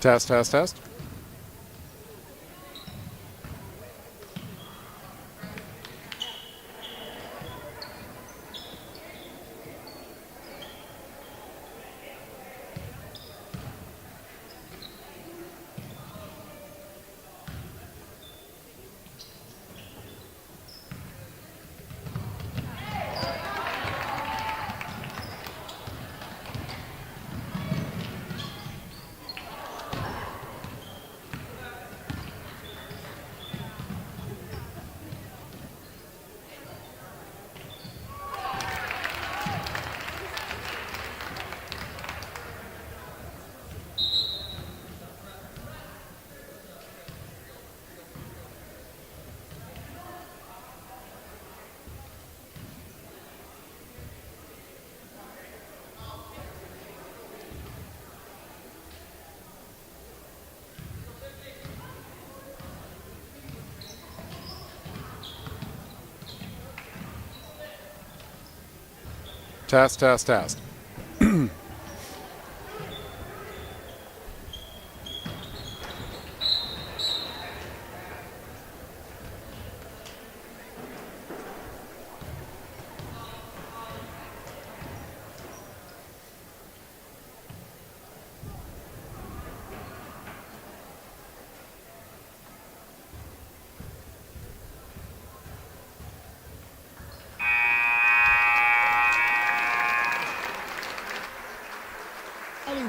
Test, test, test. Test, test, test.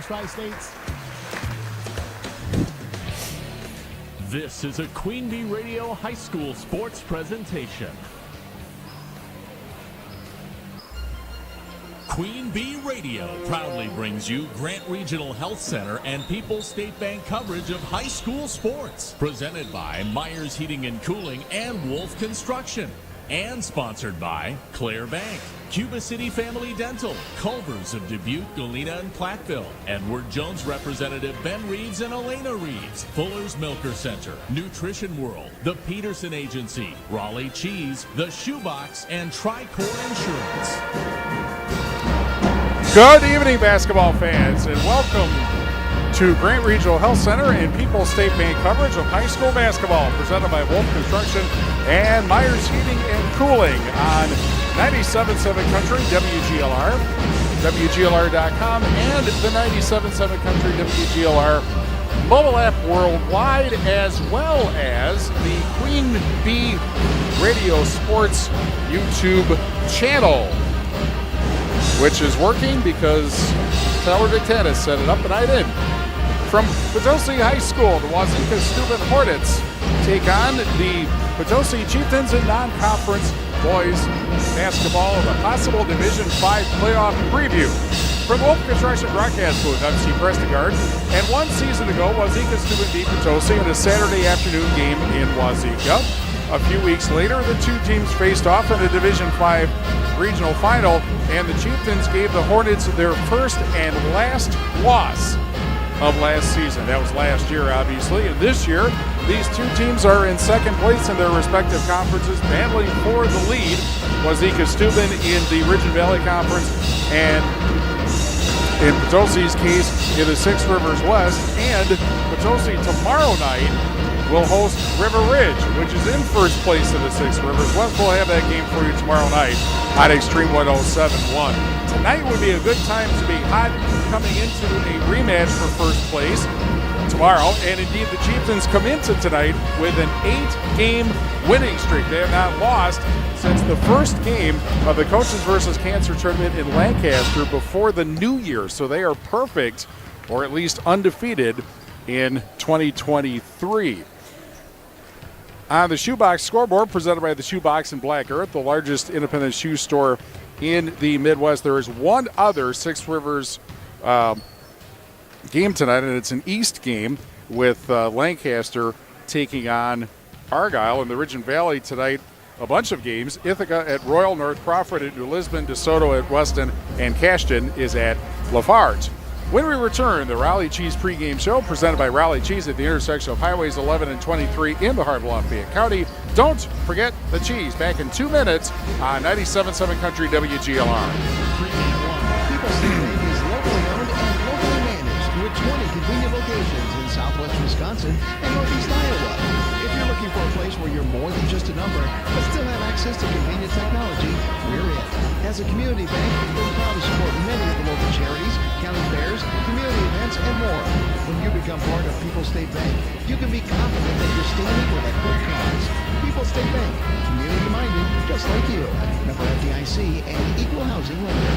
Tri-States. This is a Queen Bee Radio High School sports presentation. Queen Bee Radio proudly brings you Grant Regional Health Center and People's State Bank coverage of high school sports. Presented by Myers Heating and Cooling and Wolf Construction. And sponsored by Claire Bank, Cuba City Family Dental, Culver's of Dubuque, Galena, and Platteville, Edward Jones representative Ben Reeves and Elena Reeves, Fuller's Milker Center, Nutrition World, the Peterson Agency, Raleigh Cheese, the Shoebox, and Tricor Insurance. Good evening, basketball fans, and welcome to Grant Regional Health Center and People's State Bank coverage of high school basketball, presented by Wolf Construction and Myers Heating and Cooling on 97.7 Country, WGLR, WGLR.com, and the 97.7 Country WGLR mobile app worldwide, as well as the Queen Bee Radio Sports YouTube channel, which is working because Tyler Victanis set it up and I didn't. From Potosi High School, the Wauzeka-Steuben Hornets take on the Potosi Chieftains in non-conference boys basketball of a possible Division V playoff preview. From the Wolf Construction broadcast booth, I'm Steve Prestegard, and one season ago, Wauzeka-Steuben beat Potosi in a Saturday afternoon game in Wauzeka. A few weeks later, the two teams faced off in a Division V regional final, and the Chieftains gave the Hornets their first and last loss of last season. That was last year, obviously, and this year, these two teams are in second place in their respective conferences, battling for the lead. Wauzeka-Steuben in the Ridge and Valley Conference, and in Potosi's case, in the Six Rivers West, and Potosi tomorrow night will host River Ridge, which is in first place in the Six Rivers West. We'll have that game for you tomorrow night on Extreme 107.1. Tonight would be a good time to be hot, coming into a rematch for first place tomorrow. And indeed, the Chieftains come into tonight with an 8-game winning streak. They have not lost since the first game of the Coaches versus Cancer tournament in Lancaster before the new year. So they are perfect, or at least undefeated, in 2023. On the Shoebox scoreboard, presented by the Shoebox in Black Earth, the largest independent shoe store in the Midwest, there is one other Six Rivers game tonight, and it's an East game with Lancaster taking on Argyle. In the Ridge and Valley tonight, a bunch of games. Ithaca at Royal, North Crawford at New Lisbon, DeSoto at Weston, and Cashton is at Lafarge. When we return, the Raleigh Cheese pregame show presented by Raleigh Cheese at the intersection of Highways 11 and 23 in the heart of Lafayette County. Don't forget the cheese. Back in 2 minutes on 97.7 Country WGLR. People's State Bank is locally owned and locally managed with 20 convenient locations in southwest Wisconsin, and northeast Iowa. If you're looking for a place where you're more than just a number, but still have access to convenient technology, we're it. As a community bank, we're proud to support many of the local charities, county fairs, community events, and more. When you become part of People's State Bank, you can be confident that you're standing with a good cause. People's State Bank, community-minded, just like you. Member FDIC and Equal Housing Lender.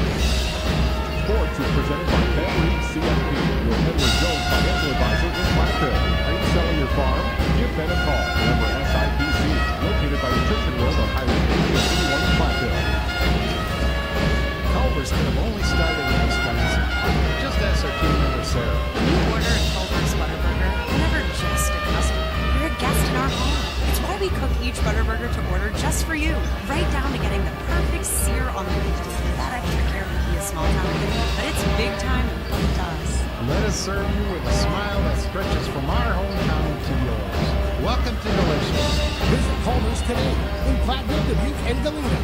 Sports is presented by Family CFP, your Edward Jones financial advisor in Platteville. Are you selling your farm? Give Ben a call. Member SIPC, located by Nutrition Road on Highway 81 in Platteville. Culver's could have only started in Wisconsin. Just ask our team member Sarah. When you order a Culver's Butterburger, you're never just a customer. You're a guest in our home. It's why we cook each Butterburger to order just for you, right down to getting the perfect sear on the meat. That extra care can be a small town thing, but it's big time and it does. Let us serve you with a smile that stretches from our hometown to yours. Welcome to Delicious. Visit Culver's today in Platteville, Dubuque, and Galena.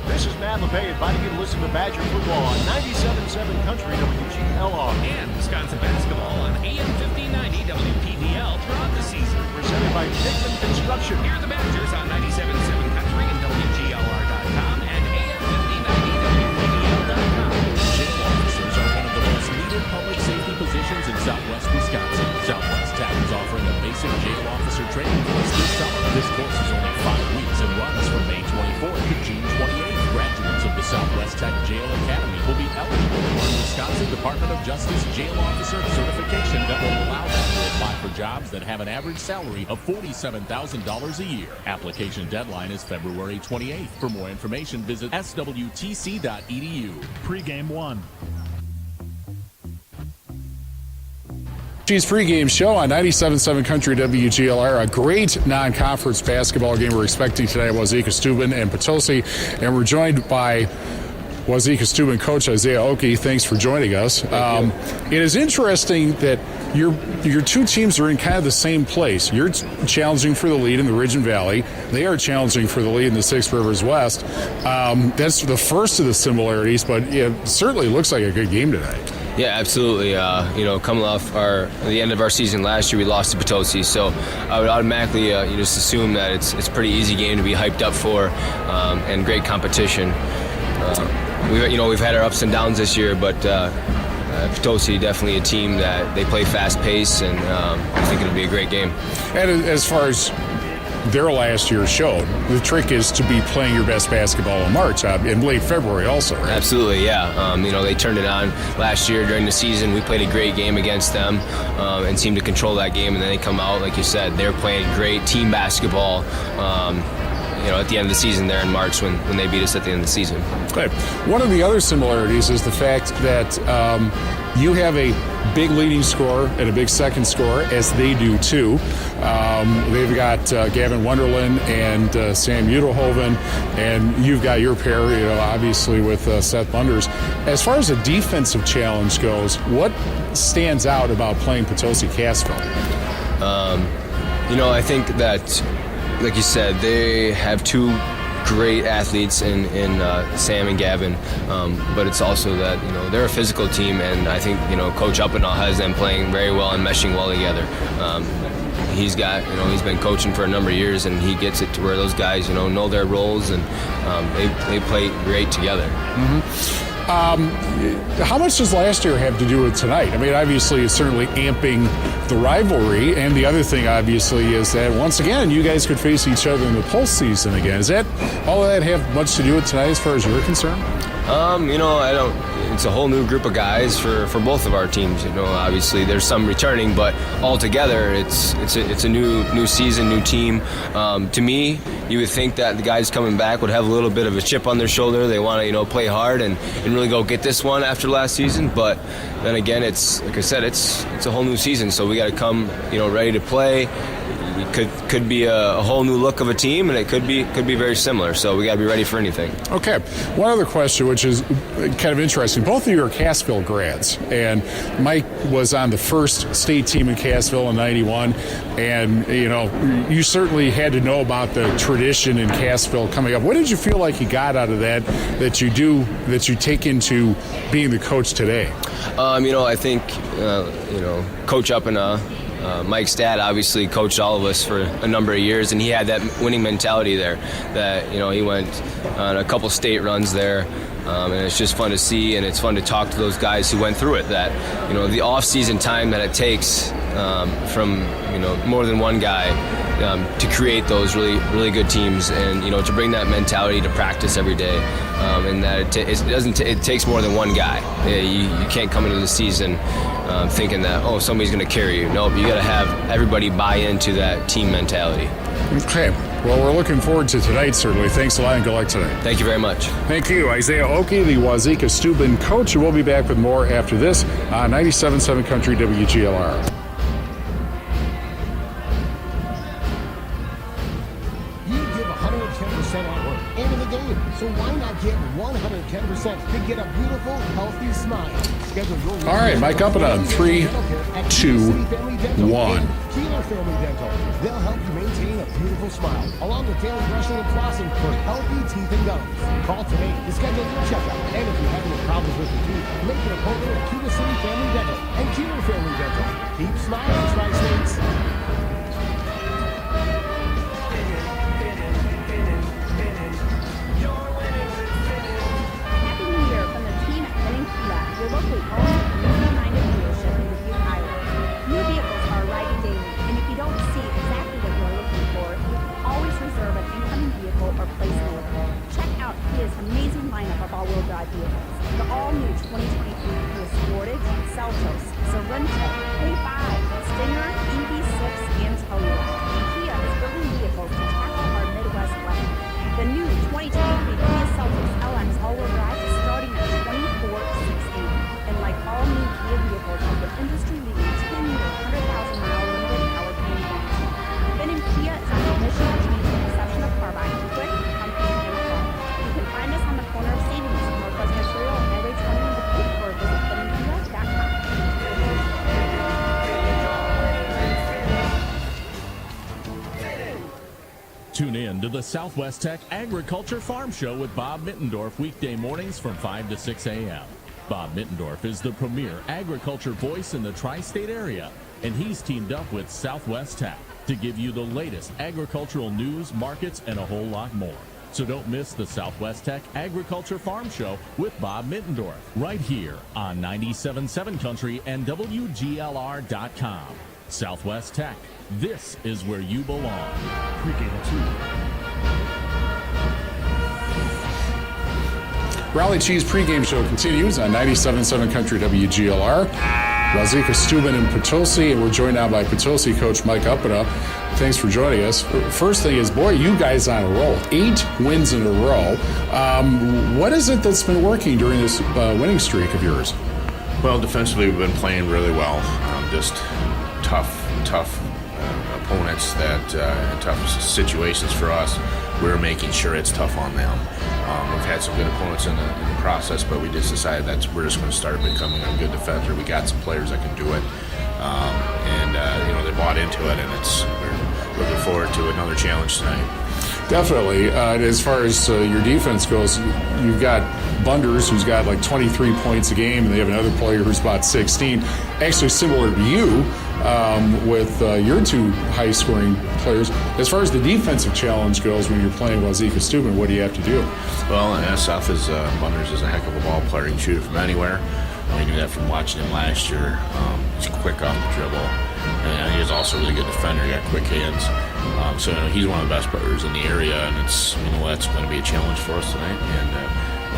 This is Matt LeVay inviting you to listen to Badger football on 97.7 Country WGLR. And Wisconsin basketball on AM 1590 WPDL throughout the season. Presented by Dickman Construction. Here are the Badgers on 97.7 Country and WGLR.com and AM 1590 WPDL.com. Jail officers are one of the most needed public safety positions in southwest Wisconsin. Southwest Tech is offering a basic jail officer training course this summer. This course is only 5 weeks and runs from May 24th to June 28th. Graduates of the Southwest Tech Jail Academy will be eligible for Wisconsin Department of Justice Jail Officer certification that will allow them to apply for jobs that have an average salary of $47,000 a year. Application deadline is February 28th. For more information, visit swtc.edu. Pre-game one. G's pregame show on 97.7 Country WGLR. A great non-conference basketball game we're expecting today at Wauzeka-Steuben and Potosi. And we're joined by Wauzeka-Steuben coach Isaiah Oki. Thanks for joining us. It is interesting that your two teams are in kind of the same place. You're challenging for the lead in the Ridge and Valley. They are challenging for the lead in the Six Rivers West. That's the first of the similarities, but it certainly looks like a good game tonight. Yeah, absolutely. Coming off the end of our season last year, we lost to Potosi, so I would automatically you just assume that it's a pretty easy game to be hyped up for, and great competition. We've had our ups and downs this year, but Potosi definitely a team that they play fast pace, and I think it'll be a great game. And as far as their last year showed, the trick is to be playing your best basketball in March, in late February also, right? Absolutely, yeah. They turned it on last year during the season. We played a great game against them and seemed to control that game, and then they come out, like you said, they're playing great team basketball at the end of the season there in March when they beat us at the end of the season. Okay. One of the other similarities is the fact that you have a big leading scorer and a big second scorer, as they do too. They've got Gavin Wonderland and Sam Udelhoven, and you've got your pair, obviously with Seth Bunders. As far as a defensive challenge goes, what stands out about playing Potosi Cassville? I think that, like you said, they have two great athletes in Sam and Gavin, but it's also that they're a physical team, and I think Coach Uppinall has them playing very well and meshing well together. He's got he's been coaching for a number of years, and he gets it to where those guys know their roles, and they play great together. Mm-hmm. How much does last year have to do with tonight? I mean, obviously, it's certainly amping the rivalry, and the other thing, obviously, is that once again, you guys could face each other in the postseason again. Is that all of that have much to do with tonight, as far as you're concerned? I don't. It's a whole new group of guys for both of our teams. Obviously there's some returning, but altogether it's a new season, new team. To me, you would think that the guys coming back would have a little bit of a chip on their shoulder. They want to play hard and really go get this one after last season. But then again, it's like I said, it's a whole new season, so we got to come ready to play. it could be a whole new look of a team, and it could be very similar. So we got to be ready for anything. Okay. One other question, which is kind of interesting. Both of you are Cassville grads, and Mike was on the first state team in Cassville in '91, and you certainly had to know about the tradition in Cassville coming up. What did you feel like you got out of that you take into being the coach today? I think Coach Uppena, Mike's dad, obviously coached all of us for a number of years, and he had that winning mentality there. That he went on a couple state runs there, and it's just fun to see, and it's fun to talk to those guys who went through it. That the off-season time that it takes from more than one guy to create those really good teams, and to bring that mentality to practice every day, and that it takes more than one guy. You can't come into the season thinking that somebody's going to carry you. Nope, you got to have everybody buy into that team mentality. Okay. Well, we're looking forward to tonight, certainly. Thanks a lot, and good luck tonight. Thank you very much. Thank you, Isaiah Oki, the Wauzeka-Steuben coach. We'll be back with more after this on 97.7 Country WGLR. So why not get 110% to get a beautiful, healthy smile? Schedule your All right, Mike Uppena on 3, 2, 1. Keeler Family Dental. They'll help you maintain a beautiful smile, along with daily brushing and flossing for healthy teeth and gums. Call today to schedule your checkup. And if you have any problems with your teeth, make an appointment at Keeler City Family Dental and Keeler Family Dental. Keep smiling, Tri-States. Your locally owned, community-minded dealership in Dubuque, Iowa. New vehicles are arriving daily, and if you don't see exactly what you're looking for, you can always reserve an incoming vehicle or place an order. Check out Kia's amazing lineup of all-wheel drive vehicles. The all-new 2023 Kia Sportage, Seltos, Sorento, K5, Stinger, EV6, and Telluride. Kia is building vehicles to tackle our Midwest weather. The new 2023 Kia Seltos LX all-wheel drive is starting at $24,680. And like all new Kia vehicles have the industry-leading 10-year, 100,000-mile limited powertrain warranty. Then in Kia is on a mission to meet the perception of car buying quick, comfy, and fun. You can find us on the corner of Savings, Northwest Material, and Highway 20 in Dubuque, or visit FinandKia.com. Tune in to the Southwest Tech Agriculture Farm Show with Bob Mittendorf weekday mornings from 5 to 6 a.m. Bob Mittendorf is the premier agriculture voice in the tri-state area, and he's teamed up with Southwest Tech to give you the latest agricultural news, markets, and a whole lot more. So don't miss the Southwest Tech Agriculture Farm Show with Bob Mittendorf right here on 97.7 Country and WGLR.com. Southwest Tech, this is where you belong. Raleigh Cheese pregame show continues on 97.7 Country WGLR. Wauzeka-Steuben in Potosi, and we're joined now by Potosi coach Mike Uppena. Thanks for joining us. First thing is, boy, you guys on a roll. 8 wins in a row. What is it that's been working during this winning streak of yours? Well, defensively, we've been playing really well. Just tough opponents and tough situations for us. We're making sure it's tough on them. We've had some good opponents in the process, but we just decided that we're just going to start becoming a good defender. We got some players that can do it, and they bought into it, and we're looking forward to another challenge tonight. Definitely. As far as your defense goes, you've got Bunders, who's got like 23 points a game, and they have another player who's about 16. Actually similar to you with your 2 high-scoring players. As far as the defensive challenge goes when you're playing Wauzeka-Steuben, what do you have to do? Well, SF Bunders is a heck of a ball player. He can shoot it from anywhere. I knew that from watching him last year. He's quick off the dribble. And he's also a really good defender. He got quick hands. So he's one of the best players in the area, and that's going to be a challenge for us tonight. And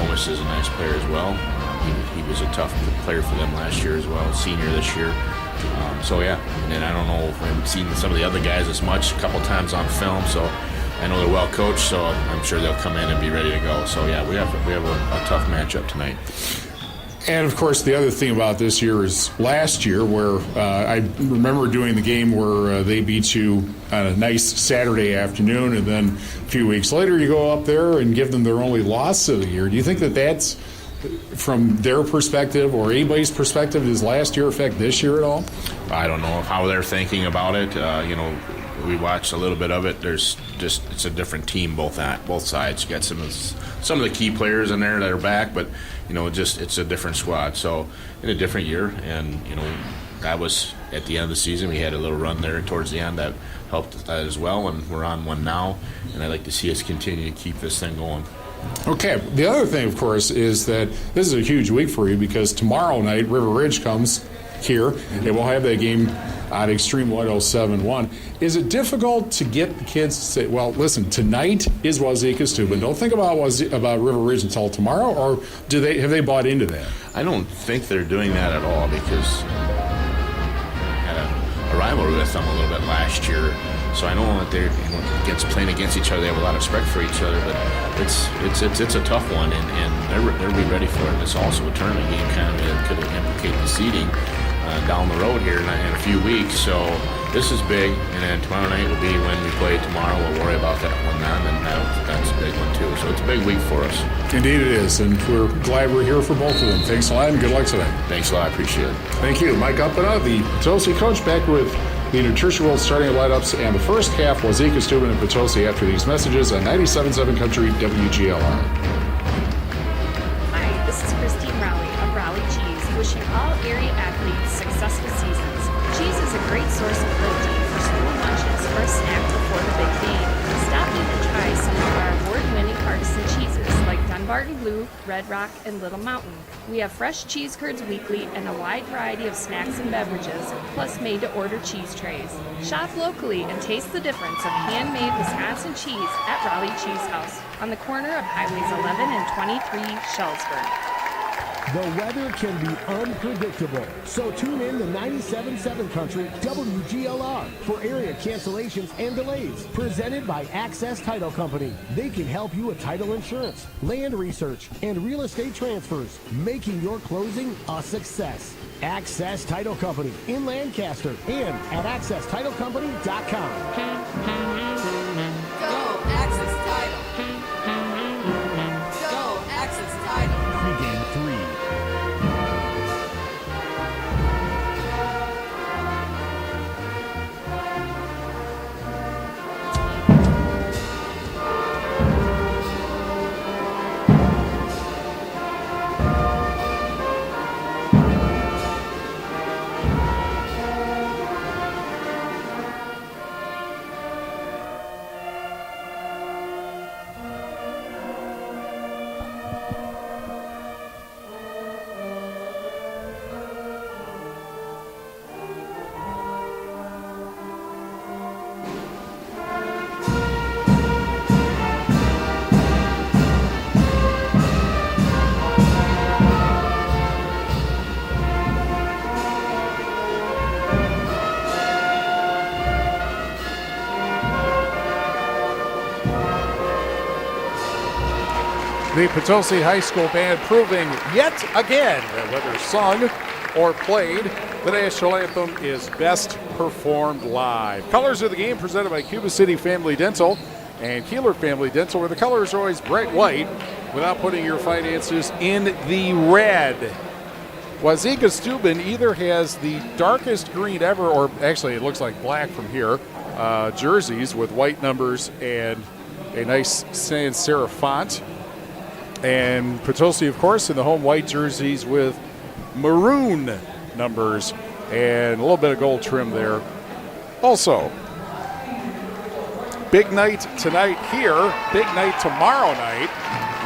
Omis is a nice player as well. He was a tough player for them last year as well, senior this year. And then I don't know if I've seen some of the other guys as much, a couple times on film, so I know they're well coached, so I'm sure they'll come in and be ready to go. So we have a tough matchup tonight. And, of course, the other thing about this year is last year where I remember doing the game where they beat you on a nice Saturday afternoon, and then a few weeks later you go up there and give them their only loss of the year. Do you think that that's, from their perspective or anybody's perspective, does last year affect this year at all? I don't know how they're thinking about it. We watched a little bit of it. It's a different team both sides. You got some of the key players in there that are back, but it's a different squad. So in a different year, and that was at the end of the season. We had a little run there towards the end that helped that as well, and we're on one now. And I'd like to see us continue to keep this thing going. Okay. The other thing, of course, is that this is a huge week for you because tomorrow night River Ridge comes here, and we'll have that game on Extreme 107.1. Is it difficult to get the kids to say, well, listen, tonight is Wauzeka-Steuben. Don't think about River Ridge until tomorrow, or have they bought into that? I don't think they're doing that at all because I had a rivalry with them a little bit last year. So I know that they're playing against each other. They have a lot of respect for each other, but it's a tough one, and they'll be ready for it. It's also a tournament game, kind of could implicate the seeding down the road here in a few weeks. So this is big, and then tomorrow night will be when we play tomorrow. We'll worry about that one then, and that's a big one too. So it's a big week for us. Indeed it is, and we're glad we're here for both of them. Thanks a lot, and good luck today. Thanks a lot. I appreciate it. Thank you. Mike Uppana, the Potosi coach, back with the Nutrition World starting lineups and the first half, Wauzeka-Steuben and Potosi after these messages on 97.7 Country WGLR. Hi, this is Christine Rowley of Rowley Cheese, wishing all area athletes successful seasons. Cheese is a great source of protein for school lunches or a snack before the big game. Stop in and try some of our award-winning artisan cheeses like Dunbarton Blue, Red Rock, and Little Mountain. We have fresh cheese curds weekly and a wide variety of snacks and beverages, plus made-to-order cheese trays. Shop locally and taste the difference of handmade Wisconsin cheese at Rowley Cheese House on the corner of Highways 11 and 23, Shellsburg. The weather can be unpredictable, so tune in to 97.7 Country WGLR for area cancellations and delays. Presented by Access Title Company. They can help you with title insurance, land research, and real estate transfers, making your closing a success. Access Title Company in Lancaster and at accesstitlecompany.com. Go Access Title. Go Access Title. Pre-game 3. The Potosi High School Band proving yet again that whether sung or played, the national anthem is best performed live. Colors of the game presented by Cuba City Family Dental and Keeler Family Dental, where the colors are always bright white without putting your finances in the red. Wauzeka-Steuben either has the darkest green ever, or actually it looks like black from here, jerseys with white numbers and a nice sans serif font. And Potosi, of course, in the home white jerseys with maroon numbers and a little bit of gold trim there. Also, big night tonight here, big night tomorrow night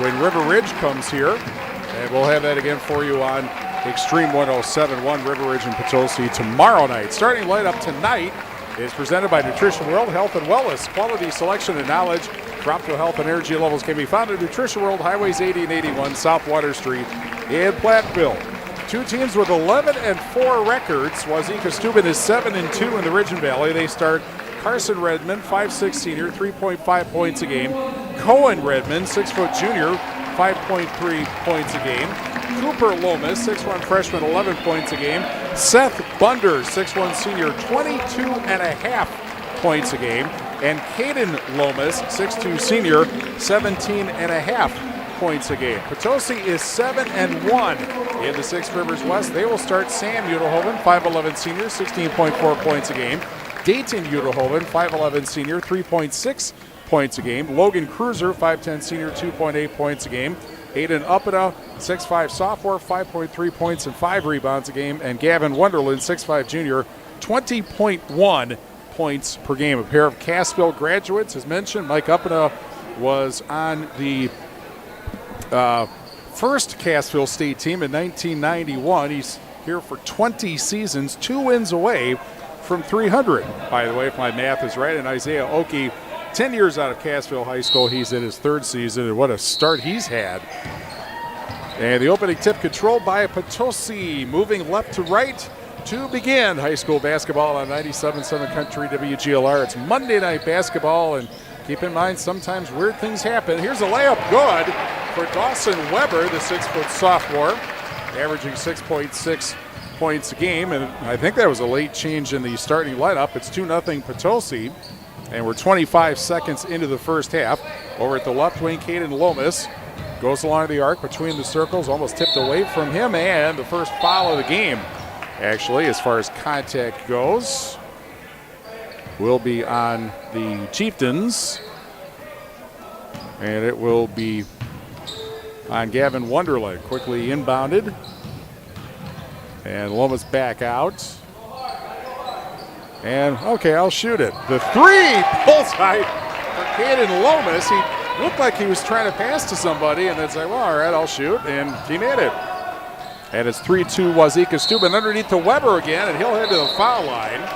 when River Ridge comes here. And we'll have that again for you on Extreme 107.1, River Ridge and Potosi tomorrow night. Starting lineup tonight is presented by Nutrition World Health and Wellness. Quality, selection, and knowledge. Cropco Health and Energy levels can be found at Nutrition World, Highways 80 and 81, South Water Street in Platteville. Two teams with 11-4 records. Wauzeka-Steuben is 7-2 in the Ridge and Valley. They start Carson Redmond, 5'6" senior, 3.5 points a game. Cohen Redmond, 6' junior, 5.3 points a game. Cooper Lomas, 6'1 freshman, 11 points a game. Seth Bunders, 6'1 senior, 22.5 points a game. And Caden Lomas, 6'2 senior, 17.5 points a game. Potosi is 7-1 in the Six Rivers West. They will start Sam Udelhoven, 5'11 senior, 16.4 points a game. Dayton Udelhoven, 5'11 senior, 3.6 points a game. Logan Cruiser, 5'10 senior, 2.8 points a game. Aiden Uppida, 6'5 sophomore, 5.3 points and 5 rebounds a game. And Gavin Wonderland, 6'5 junior, 20.1 points per game. A pair of Cassville graduates, as mentioned. Mike Uppida was on the first Cassville State team in 1991. He's here for 20 seasons, 2 wins away from 300, by the way, if my math is right. And Isaiah Oki, 10 years out of Cassville High School. He's in his 3rd season, and what a start he's had. And the opening tip controlled by Potosi, moving left to right to begin high school basketball on 97.7 Country WGLR. It's Monday night basketball, and keep in mind sometimes weird things happen. Here's a layup good for Dawson Weber, the 6-foot sophomore, averaging 6.6 points a game, and I think that was a late change in the starting lineup. It's 2-0 Potosi, and we're 25 seconds into the first half. Over at the left wing, Caden Lomas goes along the arc between the circles, almost tipped away from him, and the first foul of the game, actually, as far as contact goes, will be on the Chieftains, and it will be on Gavin Wonderland. Quickly inbounded, and Lomas back out. And, okay, I'll shoot it. The 3, bullseye for Caden Lomas. He looked like he was trying to pass to somebody, and then say, well, all right, I'll shoot, and he made it. And it's 3-2 Wauzeka-Steuben underneath to Weber again, and he'll head to the foul line.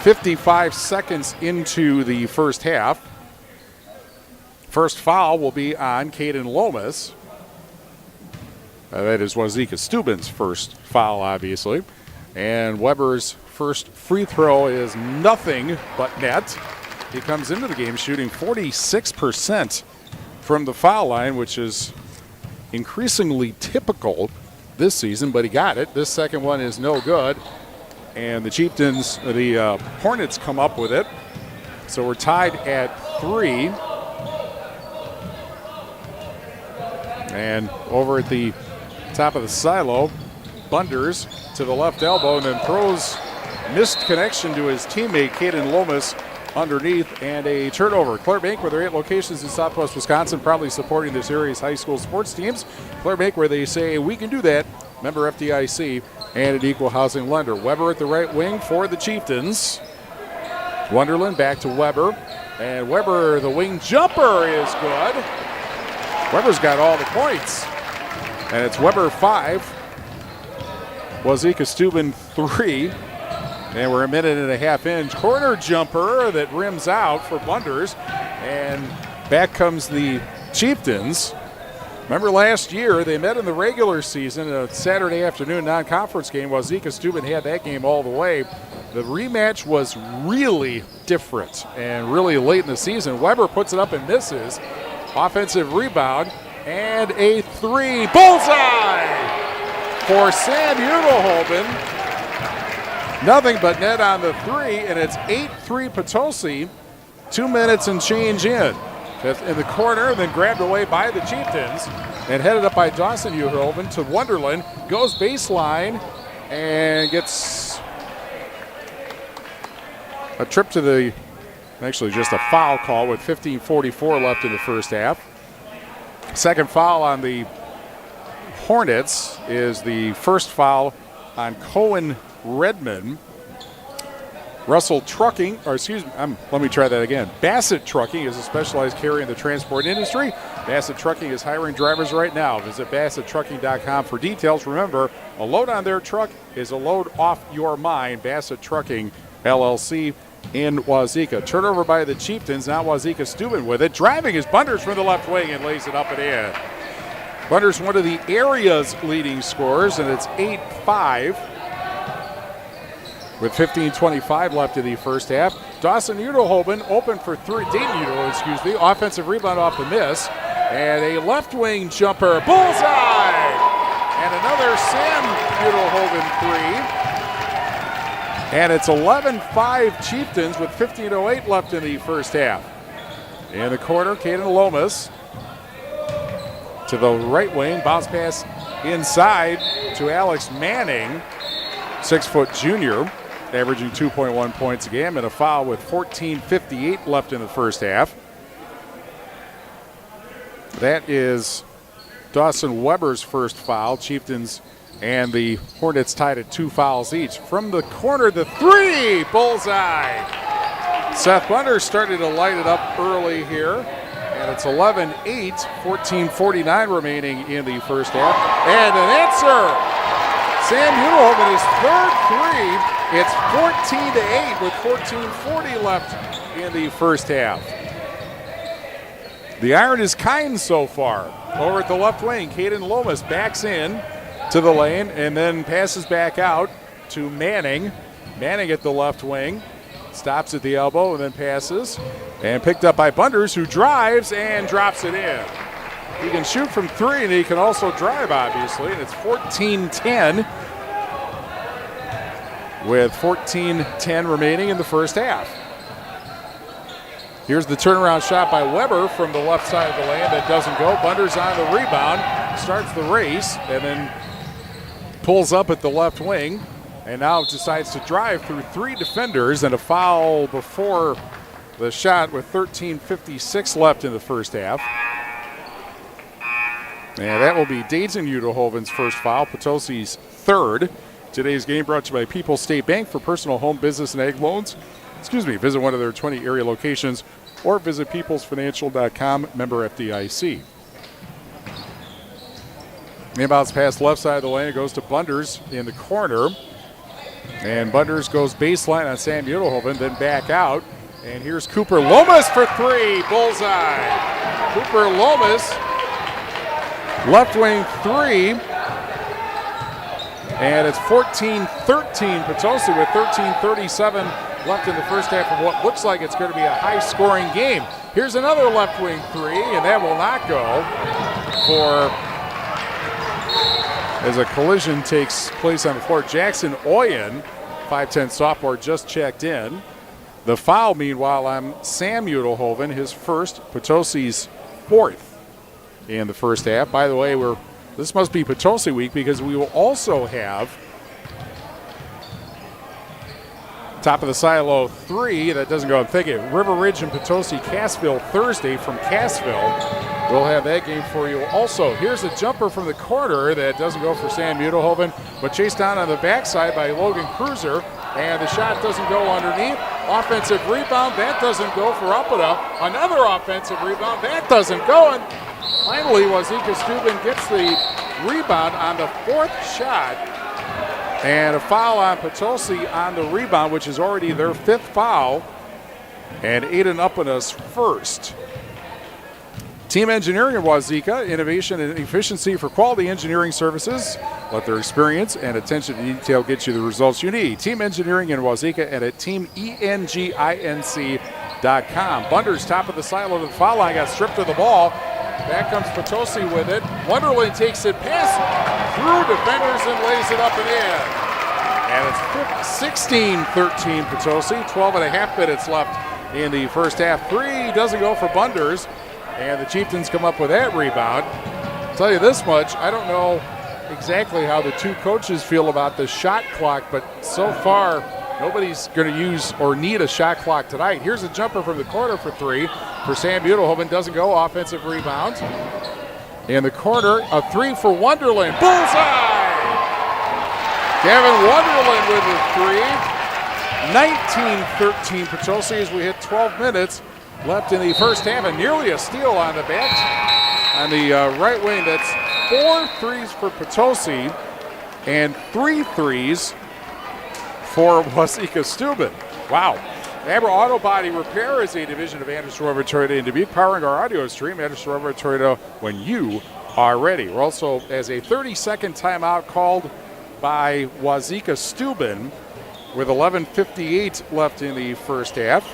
55 seconds into the first half. First foul will be on Caden Lomas. That is Wauzeka-Steuben's first foul, obviously. And Weber's first free throw is nothing but net. He comes into the game shooting 46% from the foul line, which is increasingly typical this season, but he got it. This second one is no good. And the Chieftains, the Hornets come up with it. So we're tied at 3. And over at the top of the silo, Bunders to the left elbow and then throws missed connection to his teammate Caden Lomas underneath, and a turnover. Clear Bank, with their 8 locations in Southwest Wisconsin, proudly supporting this area's high school sports teams. Clear Bank, where they say we can do that. Member FDIC and an equal housing lender. Weber at the right wing for the Chieftains. Wonderland back to Weber, and Weber, the wing jumper, is good. Weber's got all the points, and it's Weber 5. Wauzeka-Steuben 3. And we're a minute and a half in. Corner jumper that rims out for Bunders. And back comes the Chieftains. Remember last year, they met in the regular season, a Saturday afternoon non-conference game. Wauzeka-Steuben had that game all the way. The rematch was really different and really late in the season. Weber puts it up and misses. Offensive rebound and a 3. Bullseye for Sam Udelhoven. Nothing but net on the 3, and it's 8-3 Potosi. 2 minutes and change in the corner, then grabbed away by the Chieftains and headed up by Dawson Udelhoven to Wonderland. Goes baseline and gets a trip to the, actually just a foul call with 15:44 left in the first half. Second foul on the Hornets is the first foul on Cohen Redmond. Russell Trucking, or excuse me, let me try that again. Bassett Trucking is a specialized carrier in the transport industry. Bassett Trucking is hiring drivers right now. Visit BassettTrucking.com for details. Remember, a load on their truck is a load off your mind. Bassett Trucking, LLC in Wauzeka. Turnover by the Chieftains, now Wauzeka-Steuben with it. Driving is Bunders from the left wing and lays it up and in. Bunders, one of the area's leading scorers, and it's 8-5. With 15:25 left in the first half. Dawson Udelhoven open for 3. Dayton Udelhoven, offensive rebound off the miss. And a left wing jumper, bullseye! And another Sam Butelhoven three. And it's 11-5 Chieftains with 15:08 left in the first half. In the corner, Caden Lomas to the right wing, bounce pass inside to Alex Manning, 6-foot junior, averaging 2.1 points a game, and a foul with 14:58 left in the first half. That is Dawson Weber's first foul. Chieftains and the Hornets tied at 2 fouls each. From the corner, the three, bullseye. Seth Bunder started to light it up early here, and it's 11-8, 14:49 remaining in the first half. And an answer. Sam Butelhoven, his third three. It's 14-8 with 14:40 left in the first half. The iron is kind so far. Over at the left wing, Caden Lomas backs in to the lane and then passes back out to Manning. Manning at the left wing. Stops at the elbow and then passes. And picked up by Bunders, who drives and drops it in. He can shoot from three and he can also drive, obviously. And it's 14-10 with 14:10 remaining in the first half. Here's the turnaround shot by Weber from the left side of the lane. That doesn't go. Bunders on the rebound, starts the race, and then pulls up at the left wing, and now decides to drive through three defenders, and a foul before the shot with 13:56 left in the first half. And that will be Dayton Butelhoven's first foul, Potosi's third. Today's game brought to you by People's State Bank. For personal, home, business, and ag loans, visit one of their 20 area locations or visit peoplesfinancial.com, member FDIC. Inbounds pass left side of the lane. It goes to Bunders in the corner. And Bunders goes baseline on Sam Butelhoven, then back out. And here's Cooper Lomas for three. Bullseye. Cooper Lomas, left wing three. And it's 14-13 Potosi with 13:37 left in the first half of what looks like it's going to be a high-scoring game. Here's another left wing three, and that will not go as a collision takes place on the floor. Jackson Oyen, 5'10 sophomore, just checked in. The foul, meanwhile, on Sam Butelhoven, his first, Potosi's fourth in the first half. By the way, this must be Potosi week because we will also have top of the silo three. That doesn't go. I'm thinking River Ridge and Potosi Cassville Thursday from Cassville. We'll have that game for you also. Here's a jumper from the corner that doesn't go for Sam Butelhoven, but chased down on the backside by Logan Cruiser, and the shot doesn't go underneath. Offensive rebound, that doesn't go for Uppida. Another offensive rebound, that doesn't go. And finally, Wauzeka-Steuben gets the rebound on the fourth shot. And a foul on Potosi on the rebound, which is already their fifth foul. And Aiden Uppida's first. Team Engineering at Wauzeka, innovation and efficiency for quality engineering services. Let their experience and attention to detail get you the results you need. Team Engineering in Wauzeka and at teamenginc.com. Bunders top of the silo to the foul line, got stripped of the ball. Back comes Potosi with it. Wonderland takes it past through defenders and lays it up and in. And it's 16-13 Potosi. 12 and a half minutes left in the first half. Three doesn't go for Bunders. And the Chieftains come up with that rebound. I'll tell you this much, I don't know exactly how the two coaches feel about the shot clock, but so far nobody's going to use or need a shot clock tonight. Here's a jumper from the corner for three for Sam Butelhoven. Doesn't go. Offensive rebound. In the corner, a three for Wonderland. Bullseye! Gavin Wonderland with the three. 19-13 Potosi as we hit 12 minutes left in the first half, and nearly a steal on the bench. On the right wing, that's 4 threes for Potosi and 3 threes for Wauzeka-Steuben. Wow. Abra Auto Body Repair is a division of Anderson Rover Toyota in Dubuque, powering our audio stream. Anderson Rover Toyota when you are ready. We're also as a 30-second timeout called by Wauzeka-Steuben with 11:58 left in the first half.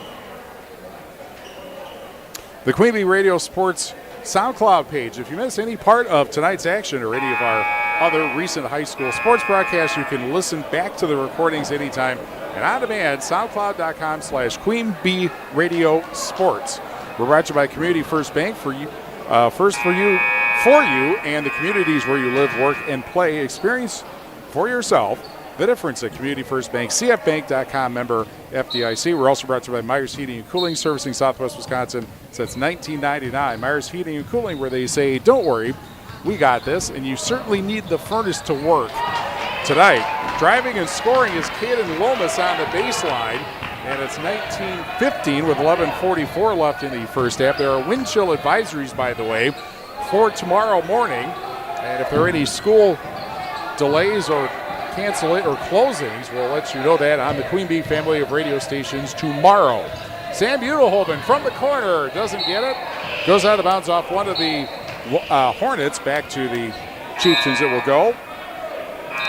The Queen Bee Radio Sports SoundCloud page. If you miss any part of tonight's action or any of our other recent high school sports broadcasts, you can listen back to the recordings anytime and on demand, soundcloud.com/Queen Bee Radio Sports. We're brought to you by Community First Bank for you, for you, and the communities where you live, work, and play. Experience for yourself the difference at Community First Bank, cfbank.com, member FDIC. We're also brought to you by Myers Heating and Cooling, servicing Southwest Wisconsin since 1999. Myers Heating and Cooling, where they say, don't worry, we got this, and you certainly need the furnace to work. Tonight, driving and scoring is Caden Lomas on the baseline, and it's 19-15 with 11:44 left in the first half. There are wind chill advisories, by the way, for tomorrow morning, and if there are any school delays or closings, we'll let you know that on the Queen Bee family of radio stations tomorrow. Sam Udelhoven from the corner doesn't get it. Goes out of bounds off one of the Hornets. Back to the Chieftains it will go.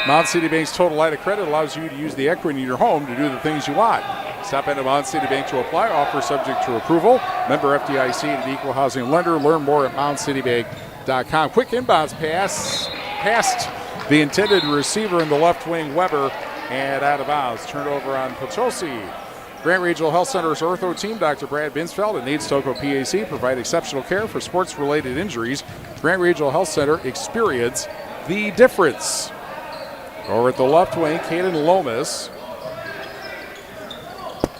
Mount City Bank's Total Line of Credit allows you to use the equity in your home to do the things you want. Stop into Mount City Bank to apply. Offer subject to approval. Member FDIC and an equal housing lender. Learn more at mountcitybank.com. Quick inbounds pass past the intended receiver in the left wing, Weber, and out of bounds. Turned over on Potosi. Grant Regional Health Center's ortho team, Dr. Brad Binsfeld and Nate Stocco PAC, provide exceptional care for sports-related injuries. Grant Regional Health Center, experience the difference. Over at the left wing, Caden Lomas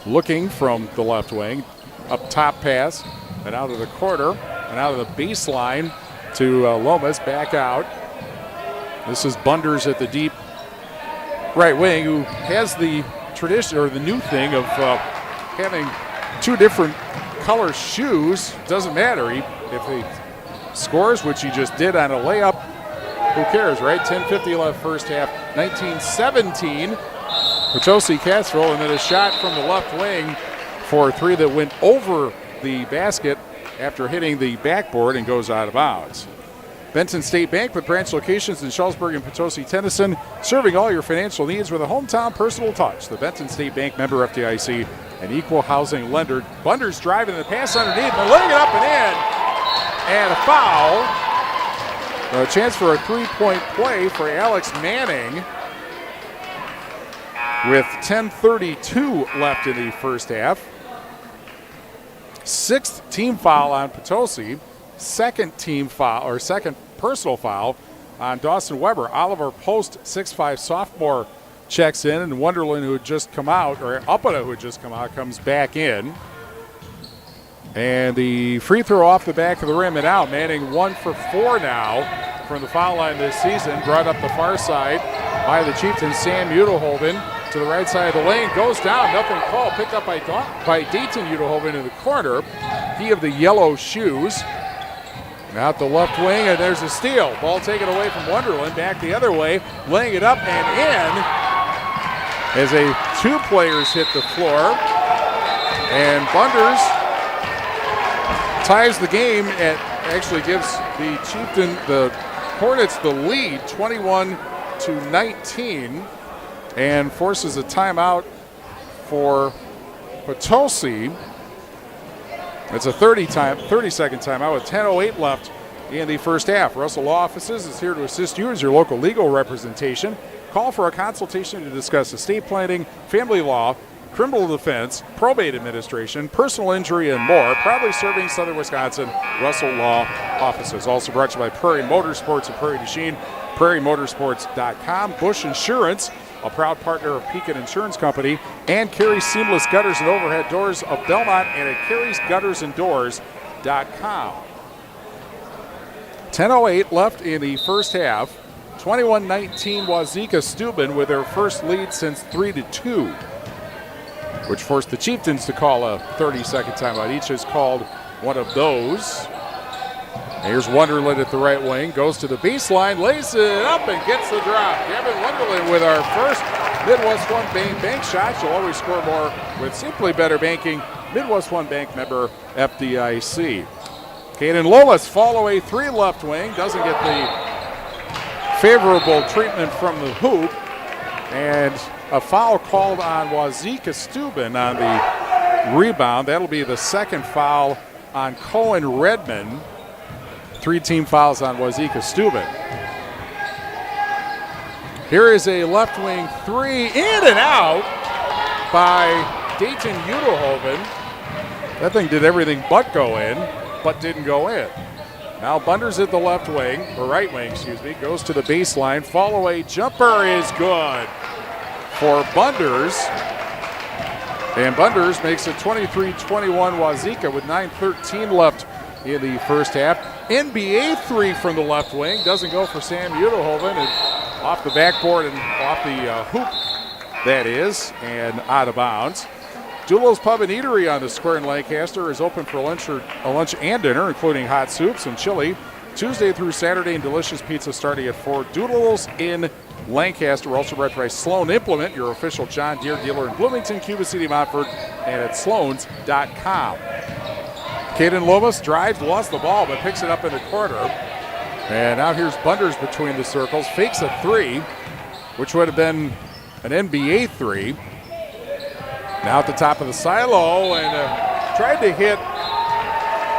looking from the left wing. Up top pass and out of the corner and out of the baseline to Lomas, back out. This is Bunders at the deep right wing, who has the tradition or the new thing of having two different color shoes. Doesn't matter if he scores, which he just did on a layup. Who cares, right? 10:50 left first half. 19-17. Potosi Cassville, and then a shot from the left wing for a three that went over the basket after hitting the backboard and goes out of bounds. Benton State Bank with branch locations in Shullsburg and Potosi, Tennyson, serving all your financial needs with a hometown personal touch. The Benton State Bank, member FDIC, an equal housing lender. Bunders driving the pass underneath, and laying it up and in, and a foul. A chance for a three-point play for Alex Manning with 10:32 left in the first half. Sixth team foul on Potosi. Second team foul, or second personal foul on Dawson Weber. Oliver Post, 6'5" sophomore, checks in, and Wonderland, who had just come out, or Uppana, who had just come out, comes back in. And the free throw off the back of the rim and out. Manning 1 for 4 now from the foul line this season. Brought up the far side by the Chieftains. Sam Udelhoven to the right side of the lane. Goes down. Nothing called. Picked up by Dayton Udelhoven in the corner. He of the yellow shoes. Out the left wing, and there's a steal. Ball taken away from Wonderland. Back the other way. Laying it up and in as two players hit the floor. And Bunders ties the game and actually gives the Hornets the lead, 21-19, and forces a timeout for Potosi. It's a 30-second timeout with 10:08 left in the first half. Russell Law Offices is here to assist you as your local legal representation. Call for a consultation to discuss estate planning, family law, criminal defense, probate administration, personal injury, and more. Proudly serving Southern Wisconsin, Russell Law Offices. Also brought to you by Prairie Motorsports and Prairie du Chien, prairiemotorsports.com. Bush Insurance, a proud partner of Pekin Insurance Company, and Carey's Seamless Gutters and Overhead Doors of Belmont, and at carriesguttersanddoors.com. 10:08 left in the first half. 21-19 Wauzeka-Steuben with their first lead since 3-2, which forced the Chieftains to call a 30-second timeout. Each has called one of those. Here's Wonderland at the right wing, goes to the baseline, lays it up, and gets the drop. Gavin Wonderland with our first Midwest One Bank shot. You'll always score more with Simply Better Banking. Midwest One Bank member FDIC. Caden Lomas, fall away three left wing, doesn't get the favorable treatment from the hoop, and a foul called on Wauzeka-Steuben on the rebound. That'll be the second foul on Cohen Redmond. 3 team fouls on Wauzeka-Steuben. Here is a left wing three, in and out by Dayton Udelhoven. That thing did everything but go in, but didn't go in. Now Bunders at the left wing, or right wing, excuse me, goes to the baseline. Fall away jumper is good for Bunders. And Bunders makes it 23-21 Wauzeka with 9:13 left in the first half. NBA three from the left wing. Doesn't go for Sam Udelhoven. And off the backboard and off the hoop, that is, and out of bounds. Doolittle's Pub and Eatery on the square in Lancaster is open for lunch and dinner, including hot soups and chili, Tuesday through Saturday, and delicious pizza starting at 4. Doolittle's in Lancaster. We're also brought by Sloan Implement, your official John Deere dealer in Bloomington, Cuba City, Montford, and at sloans.com. Caden Lomas drives, lost the ball, but picks it up in the corner. And now here's Bunders between the circles, fakes a three, which would have been an NBA three. Now at the top of the silo, and tried to hit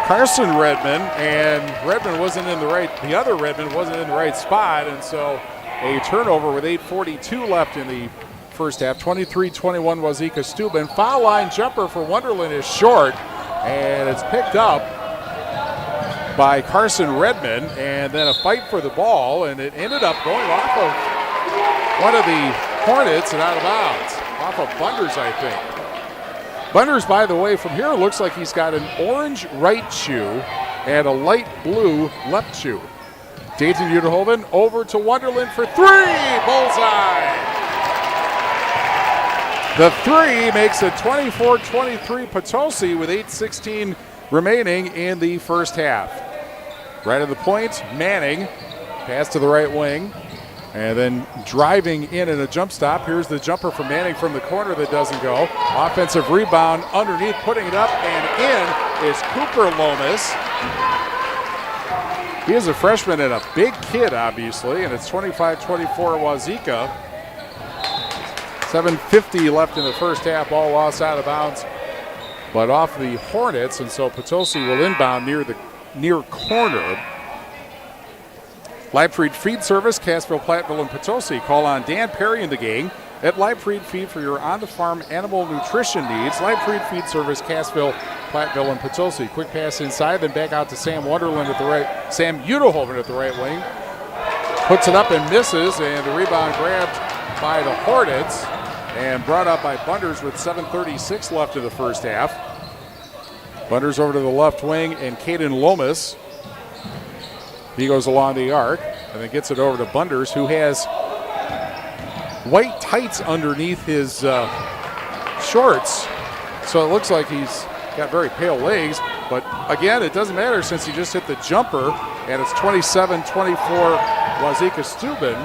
Carson Redmond, and Redmond wasn't in the right, the other Redmond wasn't in the right spot, and so a turnover with 8:42 left in the first half. 23-21 Wauzeka-Steuben. Foul line jumper for Wonderland is short, and it's picked up by Carson Redmond, and then a fight for the ball, and it ended up going off of one of the Hornets and out of bounds. Off of Bunders, I think. Bunders, by the way, from here looks like he's got an orange right shoe and a light blue left shoe. Dayton Udelhoven over to Wonderland for three. Bullseye. The three makes it 24-23 Potosi with 8:16 remaining in the first half. Right at the point, Manning. Pass to the right wing. And then driving in a jump stop. Here's the jumper from Manning from the corner that doesn't go. Offensive rebound underneath, putting it up and in is Cooper Lomas. He is a freshman and a big kid, obviously, and it's 25-24 Wauzeka. 7:50 left in the first half. Ball lost out of bounds, but off the Hornets, and so Potosi will inbound near corner. Leibfried Feed Service, Cassville, Platteville, and Potosi. Call on Dan Perry and the gang at Leibfried Feed for your on-the-farm animal nutrition needs. Leibfried Feed Service, Cassville, Platteville, and Potosi. Quick pass inside, then back out to Sam Wonderland at the right. Sam Udelhoven at the right wing. Puts it up and misses, and the rebound grabbed by the Hornets and brought up by Bunders with 7:36 left in the first half. Bunders over to the left wing, and Caden Lomas. He goes along the arc and then gets it over to Bunders, who has white tights underneath his shorts. So it looks like he's got very pale legs. But again, it doesn't matter since he just hit the jumper, and it's 27-24 Wauzeka-Steuben.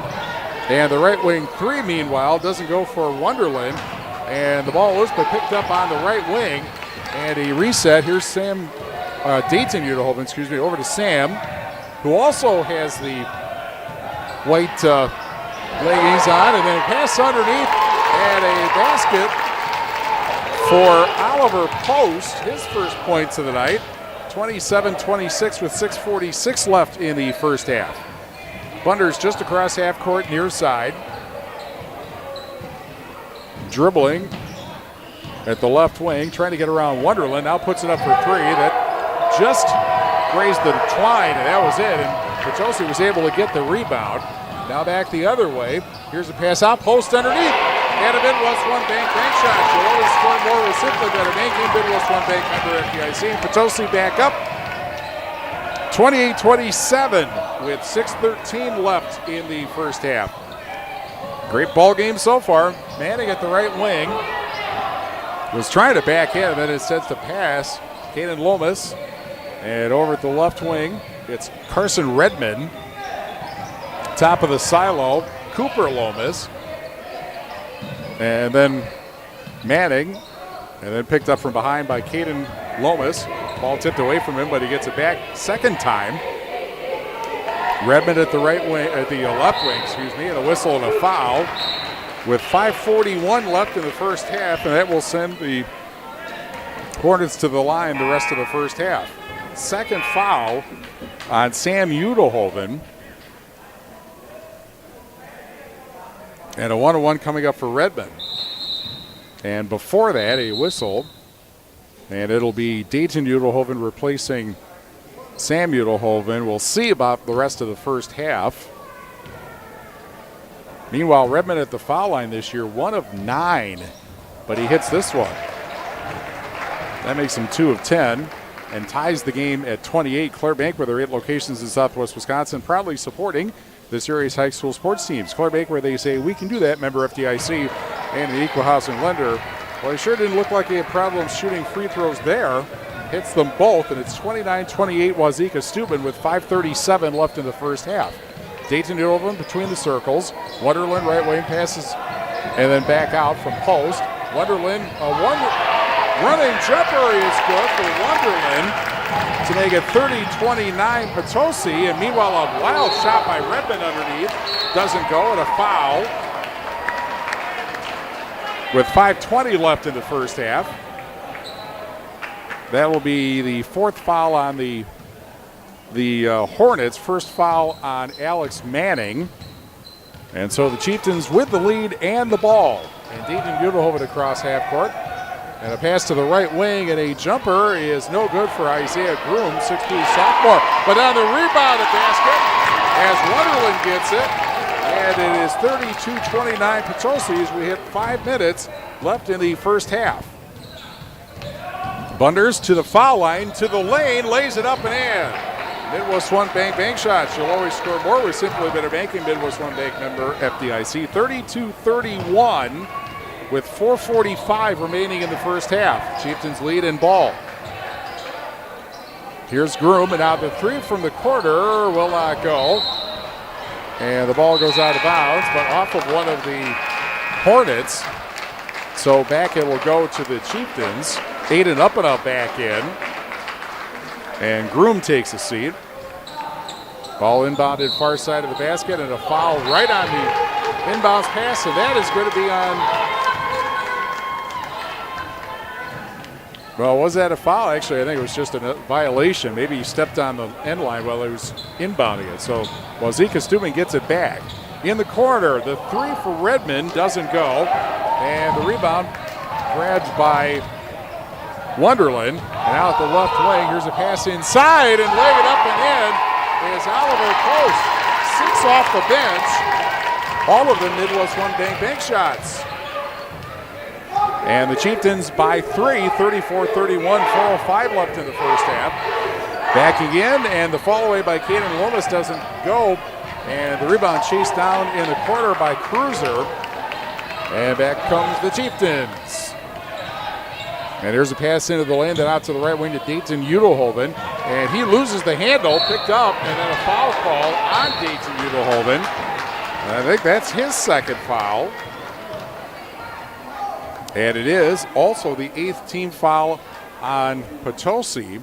And the right wing three, meanwhile, doesn't go for Wonderland. And the ball is picked up on the right wing. And a reset. Here's Sam, Dayton Udelhoven, over to Sam, who also has the white leggings on, and then a pass underneath, and a basket for Oliver Post, his first points of the night. 27-26 with 6:46 left in the first half. Bunders just across half court, near side. Dribbling at the left wing, trying to get around Wonderland, now puts it up for three. That just grazed the twine, and that was it. And Potosi was able to get the rebound. Now back the other way. Here's a pass out, post underneath. And a Midwest One Bank shot. You'll always score more with simply better banking. Midwest One Bank member FDIC. And Potosi back up. 28-27 with 6:13 left in the first half. Great ball game so far. Manning at the right wing was trying to back in, and then it sets the pass. Caden Lomas. And over at the left wing, it's Carson Redmond. Top of the silo, Cooper Lomas. And then Manning. And then picked up from behind by Caden Lomas. Ball tipped away from him, but he gets it back second time. Redmond at the right wing, at the left wing, and a whistle and a foul. With 5:41 left in the first half, and that will send the Hornets to the line the rest of the first half. Second foul on Sam Udelhoven. And a 1-1 coming up for Redmond. And before that, a whistle. And it'll be Dayton Udelhoven replacing Sam Udelhoven. We'll see about the rest of the first half. Meanwhile, Redmond at the foul line this year, 1 of 9. But he hits this one. That makes him 2 of 10 and ties the game at 28. Clare Bank, with their 8 locations in Southwest Wisconsin, proudly supporting this area's high school sports teams. Clare Bank, where they say we can do that, member FDIC, and an equal housing lender. Well, it sure didn't look like he had problems shooting free throws there. Hits them both, and it's 29-28 Wauzeka-Steuben with 5:37 left in the first half. Dayton Udelhoven between the circles. Wonderland right wing passes and then back out from post. Wonderland, running jumper is good for Wonderland to make it 30-29 Potosi. And meanwhile, a wild shot by Redmond underneath doesn't go, and a foul with 5:20 left in the first half. That will be the 4th foul on the Hornets, first foul on Alex Manning. And so the Chieftains with the lead and the ball. And Dayton Udelhoven across half court. And a pass to the right wing, and a jumper is no good for Isaiah Groom, 6'2" sophomore. But on the rebound at basket, as Wonderland gets it, and it is 32-29 Potosi as we hit 5 minutes left in the first half. Bunders to the foul line, to the lane, lays it up and in. Midwest One Bank shots. You'll always score more with Simply Better Banking. Midwest One Bank member FDIC. 32-31 with 4:45 remaining in the first half. Chieftains lead in ball. Here's Groom, and now the 3 from the corner will not go. And the ball goes out of bounds, but off of one of the Hornets. So back it will go to the Chieftains. Aiden up and up back in. And Groom takes a seat. Ball inbounded far side of the basket, and a foul right on the inbounds pass, and that is going to be on. Well, was that a foul? Actually, I think it was just a violation. Maybe he stepped on the end line while he was inbounding it. So Wauzeka-Steuben gets it back. In the corner, the 3 for Redmond doesn't go. And the rebound grabbed by Wonderland. And out the left wing, here's a pass inside, and laying it up and in is Oliver Post. 6 off the bench. All of them Midwest One Bank shots. And the Chieftains by 3, 34-31, 4:05 left in the first half. Backing in, and the fall away by Caden Lomas doesn't go. And the rebound chased down in the corner by Cruiser. And back comes the Chieftains. And here's a pass into the lane, then out to the right wing to Dayton Udelhoven. And he loses the handle, picked up, and then a foul call on Dayton Udelhoven. And I think that's his second foul. And it is also the 8th team foul on Potosi.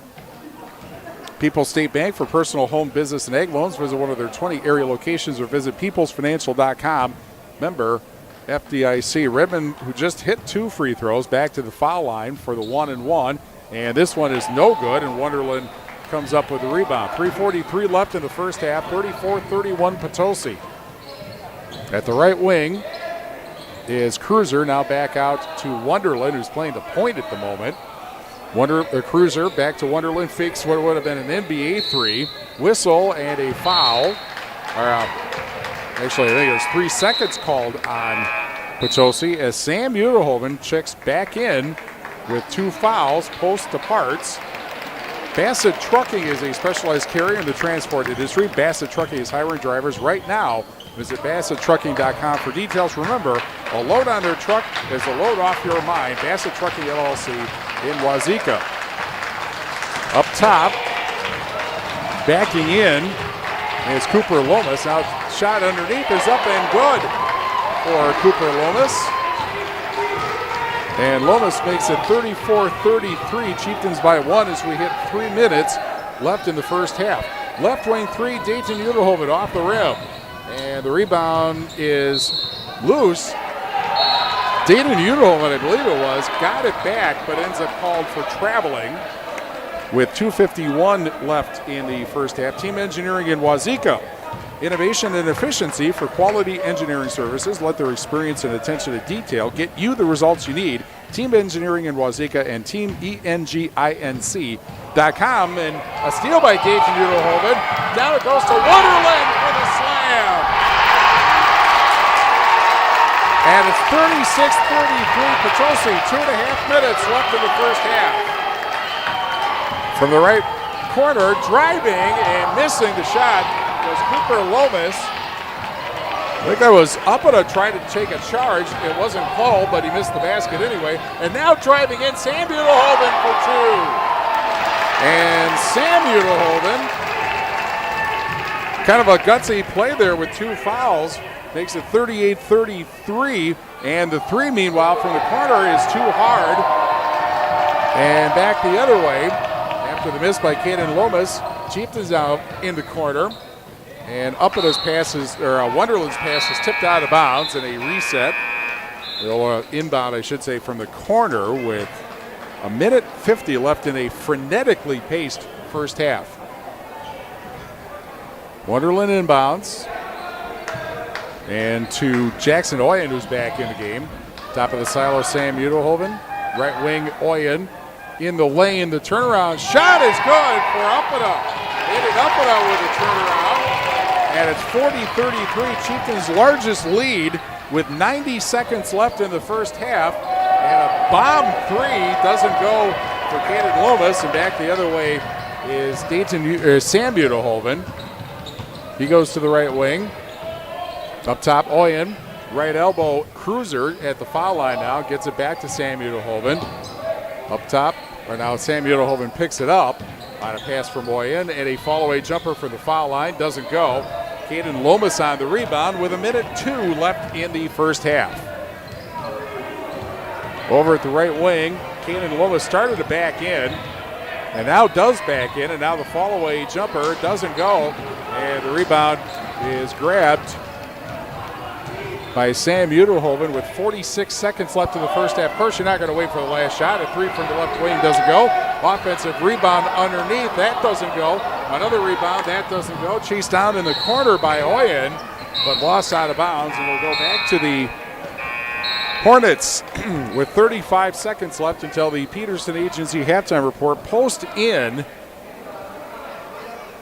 People's State Bank, for personal, home, business, and ag loans. Visit one of their 20 area locations or visit peoplesfinancial.com. Member FDIC. Redmond, who just hit 2 free throws, back to the foul line for the 1-and-1. And this one is no good, and Wonderland comes up with the rebound. 3:43 left in the first half, 34-31 Potosi. At the right wing is Cruiser, now back out to Wonderland, who's playing the point at the moment. Cruiser back to Wonderland, fakes what would have been an NBA 3. Whistle and a foul. Actually, I think there's 3 seconds called on Potosi as Sam Udelhoven checks back in with 2 fouls, post to parts. Bassett Trucking is a specialized carrier in the transport industry. Bassett Trucking is hiring drivers right now. Visit BassettTrucking.com for details. Remember, a load on their truck is a load off your mind. Bassett Trucking LLC in Wauzeka. Up top, backing in is Cooper Lomas. Now shot underneath is up and good for Cooper Lomas. And Lomas makes it 34-33. Chieftains by 1 as we hit 3 minutes left in the first half. Left wing 3, Dayton Udelhoven off the rim. And the rebound is loose. Dayton Udelhoven, I believe it was, got it back, but ends up called for traveling. with 2:51 left in the first half. Team Engineering in Wauzeka. Innovation and efficiency for quality engineering services. Let their experience and attention to detail get you the results you need. Team Engineering in Wauzeka and Team ENGINC.com. And a steal by Dayton Udelhoven. Down it goes to Wonderland for the slam. And it's 36-33 Potosi. 2.5 minutes left in the first half. From the right corner, driving and missing the shot was Cooper Lomas. I think that was Uppita trying to take a charge. It wasn't called, but he missed the basket anyway. And now driving in, Sam Udelhoven for two. And Sam Udelhoven, kind of a gutsy play there with 2 fouls, makes it 38-33. And the three, meanwhile, from the corner is too hard. And back the other way after the miss by Caden Lomas. Chieftains out in the corner. And Uppita's passes, or Wonderland's pass is tipped out of bounds, and a reset. They'll inbound, I should say, from the corner with 1:50 left in a frenetically paced first half. Wonderland inbounds. And to Jackson Oyen, who's back in the game. Top of the silo, Sam Udelhoven. Right wing, Oyen. In the lane, the turnaround shot is good for Uppita. Hit Uppita with a turnaround. And it's 40-33, Chieftains' largest lead with 90 seconds left in the first half. And a bomb three doesn't go for Caden Lomas. And back the other way is Sam Udelhoven. He goes to the right wing. Up top, Oyen. Right elbow, Cruiser at the foul line now. Gets it back to Sam Udelhoven. Up top, or now Sam Udelhoven picks it up on a pass from Oyen. And a fall-away jumper for the foul line. Doesn't go. Caden Lomas on the rebound with 1:02 left in the first half. Over at the right wing, Caden Lomas started to back in and now does back in, and now the fall-away jumper doesn't go, and the rebound is grabbed by Sam Udelhoven with 46 seconds left in the first half. Of course, you're not going to wait for the last shot. A three from the left wing doesn't go. Offensive rebound underneath. That doesn't go. Another rebound. That doesn't go. Chased down in the corner by Oyen, but lost out of bounds. And we'll go back to the Hornets with 35 seconds left until the Peterson Agency halftime report. Post in.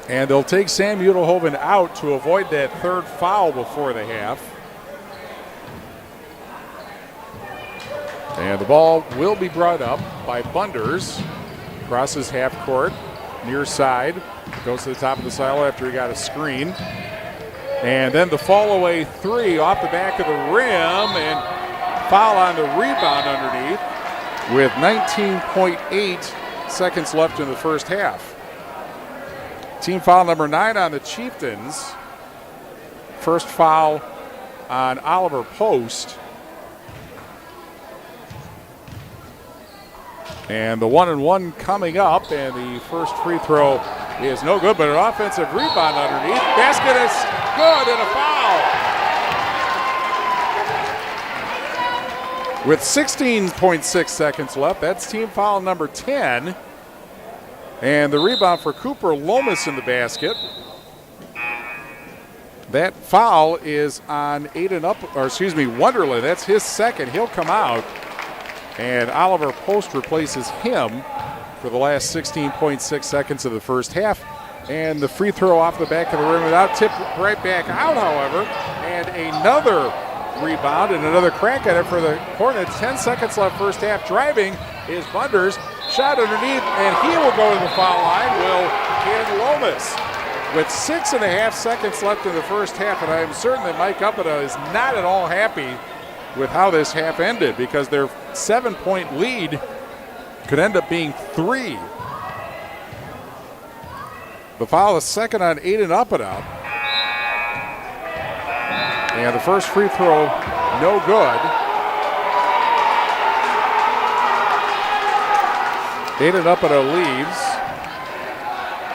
And they'll take Sam Udelhoven out to avoid that third foul before the half. And the ball will be brought up by Bunders. Crosses half court, near side. Goes to the top of the silo after he got a screen. And then the fall-away three off the back of the rim, and foul on the rebound underneath with 19.8 seconds left in the first half. Team foul number 9 on the Chieftains. First foul on Oliver Post. And the 1-and-1 coming up, and the first free throw is no good, but an offensive rebound underneath. Basket is good, and a foul. With 16.6 seconds left, that's team foul number 10. And the rebound for Cooper Lomas in the basket. That foul is on Wonderland. That's his second. He'll come out. And Oliver Post replaces him for the last 16.6 seconds of the first half. And the free throw off the back of the rim without tip right back out, however. And another rebound and another crack at it for the Hornets. 10 seconds left first half. Driving is Bunders. Shot underneath, and he will go to the foul line. Will Caden Lomas. With 6.5 seconds left in the first half, and I am certain that Mike Uppita is not at all happy with how this half ended, because their 7-point lead could end up being 3. The foul is second on Aiden Uppita. And the first free throw, no good. Aiden Uppita leaves.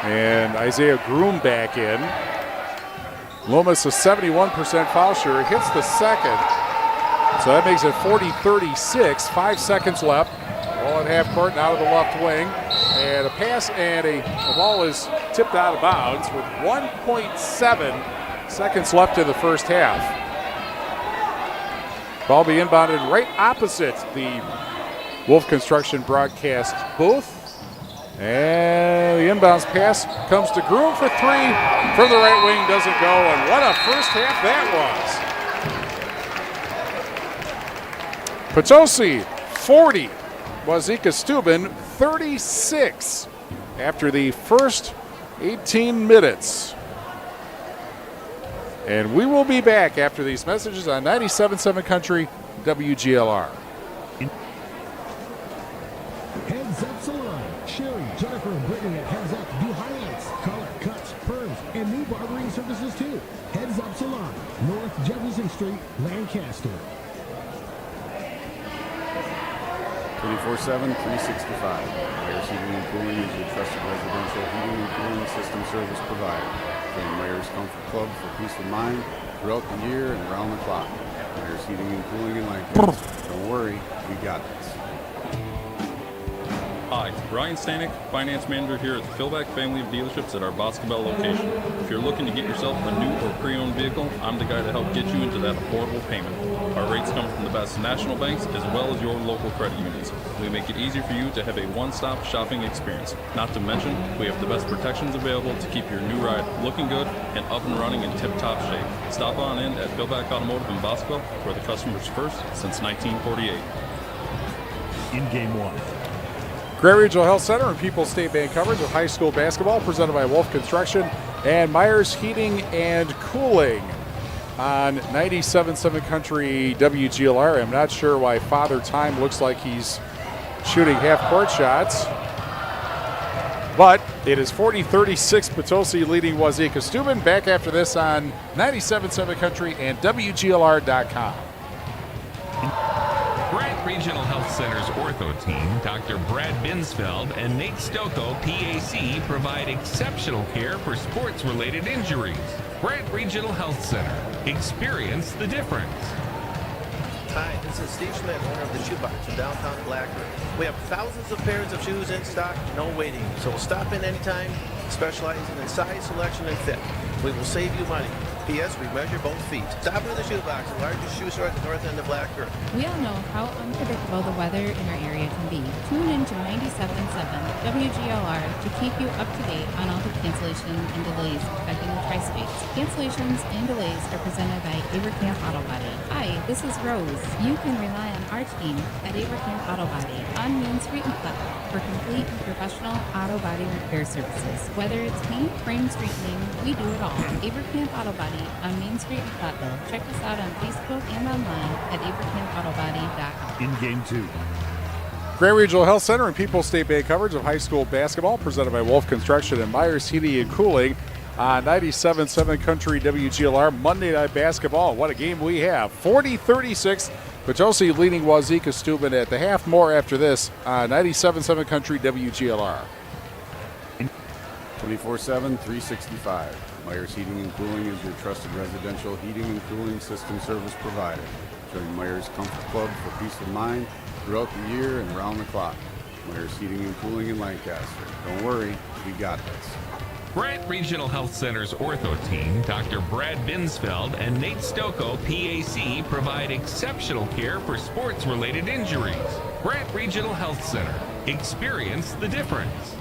And Isaiah Groom back in. Lomas, a 71% foul share, hits the second. So that makes it 40-36, 5 seconds left Ball at half court and out of the left wing. And a pass and the ball is tipped out of bounds with 1.7 seconds left in the first half. Ball be inbounded right opposite the Wolf Construction broadcast booth. And the inbounds pass comes to Groom for three. From the right wing, doesn't go. And what a first half that was. Potosi, 40. Wauzeka-Steuben, 36 after the first 18 minutes. And we will be back after these messages on 97.7 Country WGLR. Heads Up Salon. Sherry, Jennifer, and Brittany at Heads Up do highlights, color, cuts, perms, and new barbering services too. Heads Up Salon, North Jefferson Street, Lancaster. 24/7, 365. Myers Heating and Cooling is your trusted residential heating and cooling system service provider. Join Myers Comfort Club for peace of mind throughout the year and around the clock. Myers Heating and Cooling in Lancaster. Don't worry, we got this. Hi, Ryan Stanek, Finance Manager here at the Philback Family of Dealerships at our Boscobel location. If you're looking to get yourself a new or pre-owned vehicle, I'm the guy to help get you into that affordable payment. Our rates come from the best national banks as well as your local credit unions. We make it easy for you to have a one-stop shopping experience. Not to mention, we have the best protections available to keep your new ride looking good and up and running in tip-top shape. Stop on in at Philback Automotive in Boscobel, where the customer's first since 1948. In game one. Grand Regional Health Center and People's State Bank coverage of high school basketball presented by Wolf Construction and Myers Heating and Cooling on 97.7 Country WGLR. I'm not sure why Father Time looks like he's shooting half-court shots. But it is 40-36 Potosi leading Wauzeka-Steuben. Back after this on 97.7 Country and WGLR.com. Grant Regional Health Center's ortho team, Dr. Brad Binsfeld and Nate Stocco, PAC, provide exceptional care for sports-related injuries. Grant Regional Health Center. Experience the difference. Hi, this is Steve Schmidt, owner of the Shoebox in downtown Blackburn. We have thousands of pairs of shoes in stock, no waiting. So stop in anytime, specializing in size, selection, and fit. We will save you money. P.S. We measure both feet. Stop in the Shoebox, the largest shoe store at the north end of Blackburn. We all know how unpredictable the weather in our area can be. Tune in to 97.7 WGLR to keep you up to date on all the cancellation and delays affecting the Tri-States. Cancellations and delays are presented by Abercamp Auto Body. Hi, this is Rose. You can rely on our team at Abercamp Auto Body on Main Street in Platte for complete and professional auto body repair services. Whether it's paint, frame straightening, we do it all. Abercamp Auto Body on Main Street in Platteville. Check us out on Facebook and online at abercampautobody.com. In game two. Grand Regional Health Center and People's State Bank coverage of high school basketball presented by Wolf Construction and Myers Heating and Cooling on 97.7 Country WGLR Monday Night Basketball. What a game we have. 40-36. Potosi leading Wauzeka-Steuben at the half. More after this on 97.7 Country WGLR. 24/7, 365. Myers Heating and Cooling is your trusted residential heating and cooling system service provider. Join Myers Comfort Club for peace of mind throughout the year and around the clock. Myers Heating and Cooling in Lancaster. Don't worry, we got this. Grant Regional Health Center's ortho team, Dr. Brad Binsfeld and Nate Stocco, PAC, provide exceptional care for sports-related injuries. Grant Regional Health Center. Experience the difference.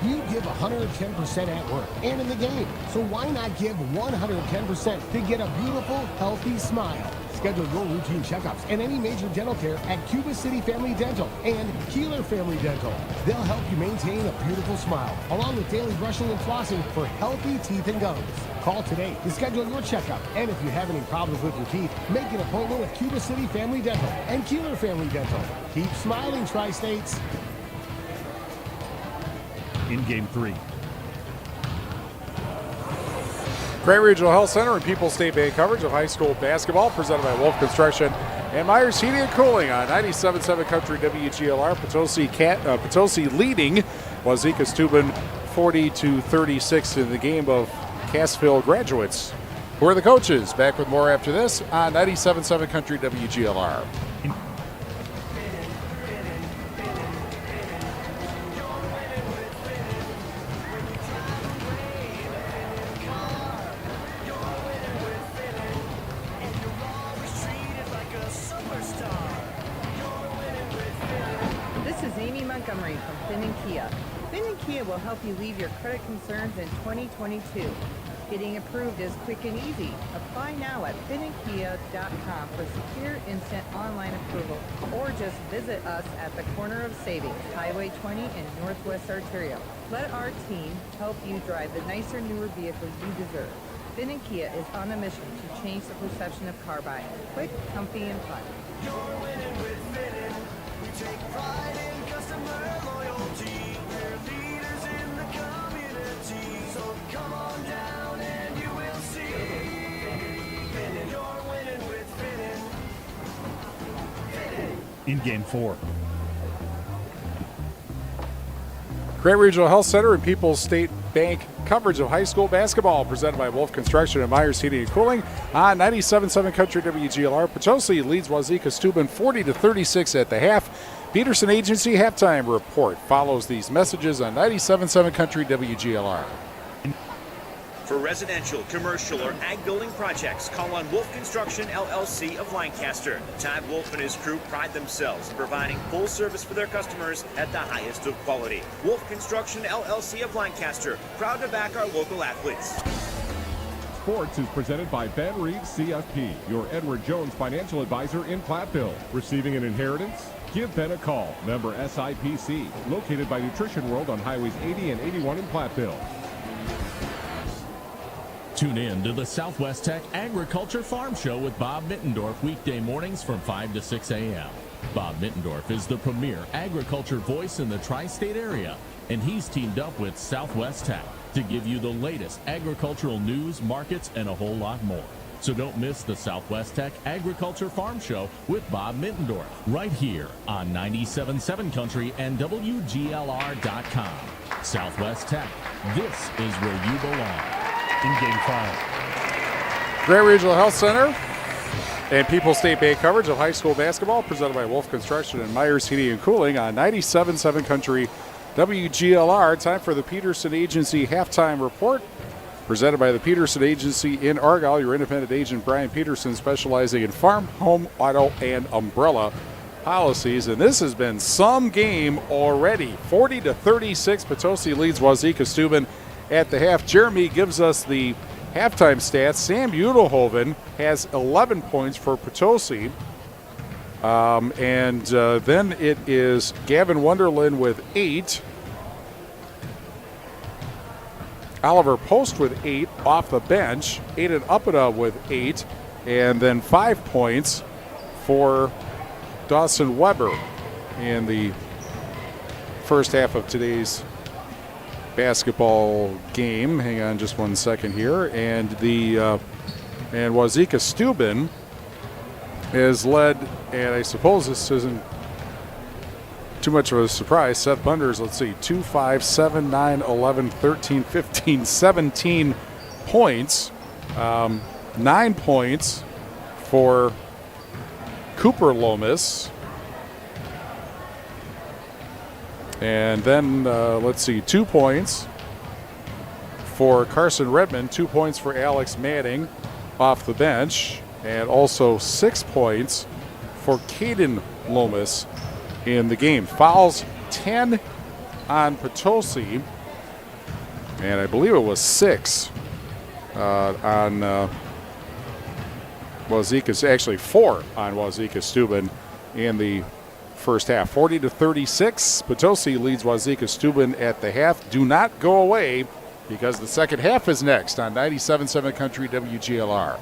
You give 110% at work and in the game. So why not give 110% to get a beautiful, healthy smile? Schedule your routine checkups and any major dental care at Cuba City Family Dental and Keeler Family Dental. They'll help you maintain a beautiful smile, along with daily brushing and flossing for healthy teeth and gums. Call today to schedule your checkup. And if you have any problems with your teeth, make an appointment with Cuba City Family Dental and Keeler Family Dental. Keep smiling, Tri-States. In game three. Grand Regional Health Center and People's State Bank coverage of high school basketball presented by Wolf Construction and Myers Heating and Cooling on 97.7 Country WGLR. Potosi leading Wauzeka-Steuben 40-36 in the game of Cassville graduates. Who are the coaches? Back with more after this on 97.7 Country WGLR. Montgomery from Finn and Kia. Finn and Kia will help you leave your credit concerns in 2022. Getting approved is quick and easy. Apply now at finnandkia.com for secure, instant online approval. Or just visit us at the corner of Savings, Highway 20 and Northwest Arterial. Let our team help you drive the nicer, newer vehicle you deserve. Finn and Kia is on a mission to change the perception of car buying. Quick, comfy, and fun. You're winning with Finning. We take pride in customer loyalty. We're leaders in the community. So come on down and you will see. Finning. You're winning with Finning. Finning. In Game 4. Grant Regional Health Center and People's State Bank coverage of high school basketball presented by Wolf Construction and Myers Heating and Cooling on 97.7 Country WGLR. Potosi leads Wauzeka-Steuben 40-36 at the half. Peterson Agency halftime report follows these messages on 97.7 Country WGLR. For residential, commercial, or ag building projects, call on Wolf Construction LLC of Lancaster. Todd Wolf and his crew pride themselves in providing full service for their customers at the highest of quality. Wolf Construction LLC of Lancaster, proud to back our local athletes. Sports is presented by Ben Reed CFP, your Edward Jones financial advisor in Platteville. Receiving an inheritance? Give Ben a call. Member SIPC, located by Nutrition World on Highways 80 and 81 in Platteville. Tune in to the Southwest Tech Agriculture Farm Show with Bob Mittendorf weekday mornings from 5 to 6 a.m. Bob Mittendorf is the premier agriculture voice in the tri-state area, and he's teamed up with Southwest Tech to give you the latest agricultural news, markets, and a whole lot more. So don't miss the Southwest Tech Agriculture Farm Show with Bob Mittendorf right here on 97.7 Country and WGLR.com. Southwest Tech, this is where you belong. In Game 5. Grant Regional Health Center and People's State Bank coverage of high school basketball presented by Wolf Construction and Myers Heating and Cooling on 97.7 Country WGLR. Time for the Peterson Agency halftime report presented by the Peterson Agency in Argyle. Your independent agent Brian Peterson, specializing in farm, home, auto, and umbrella policies. And this has been some game already. 40-36, Potosi leads Wauzeka-Steuben at the half. Jeremy gives us the halftime stats. Sam Udelhoven has 11 points for Potosi. Then it is Gavin Wonderland with 8. Oliver Post with 8 off the bench. Aiden Uppida with 8. And then 5 points for Dawson Weber in the first half of today's basketball game. Hang on just 1 second here. And Wauzeka-Steuben is led, and I suppose this isn't too much of a surprise. Seth Bunders, let's see, 2, 5, 7, 9, 11, 13, 15, 17 points. 9 points for Cooper Lomas. And then, let's see, 2 points for Carson Redmond, 2 points for Alex Manning off the bench, and also 6 points for Caden Lomas in the game. Fouls 10 on Potosi, and I believe it was 6 on Wauzeka's, actually 4 on Wauzeka-Steuben in the first half. 40-36, Potosi leads Wauzeka-Steuben at the half. Do not go away, because the second half is next on 97.7 Country WGLR.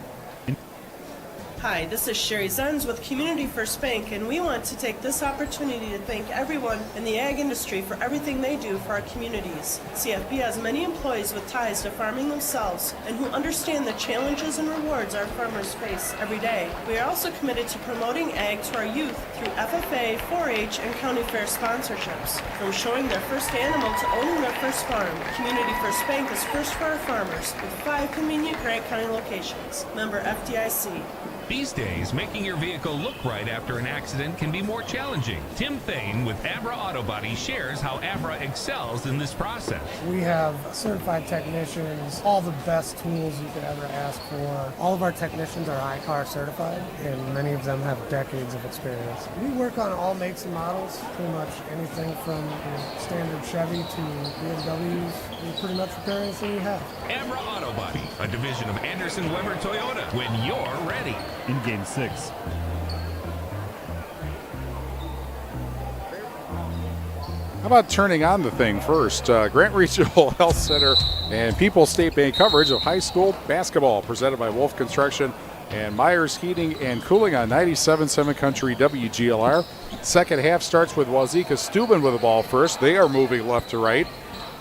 Hi, this is Sherry Zenz with Community First Bank, and we want to take this opportunity to thank everyone in the ag industry for everything they do for our communities. CFB has many employees with ties to farming themselves and who understand the challenges and rewards our farmers face every day. We are also committed to promoting ag to our youth through FFA, 4-H, and county fair sponsorships. From showing their first animal to owning their first farm, Community First Bank is first for our farmers with 5 convenient Grant County locations. Member FDIC. These days, making your vehicle look right after an accident can be more challenging. Tim Thane with Abra Auto Body shares how Abra excels in this process. We have certified technicians, all the best tools you could ever ask for. All of our technicians are iCar certified, and many of them have decades of experience. We work on all makes and models, pretty much anything from standard Chevy to BMWs. We pretty much repair anything you have. Abra Auto Body, a division of Anderson Weber Toyota, when you're ready. In Game 6. How about turning on the thing first? Grant Regional Health Center and People's State Bank coverage of high school basketball presented by Wolf Construction and Myers Heating and Cooling on 97.7 Country WGLR. Second half starts with Wauzeka-Steuben with the ball first. They are moving left to right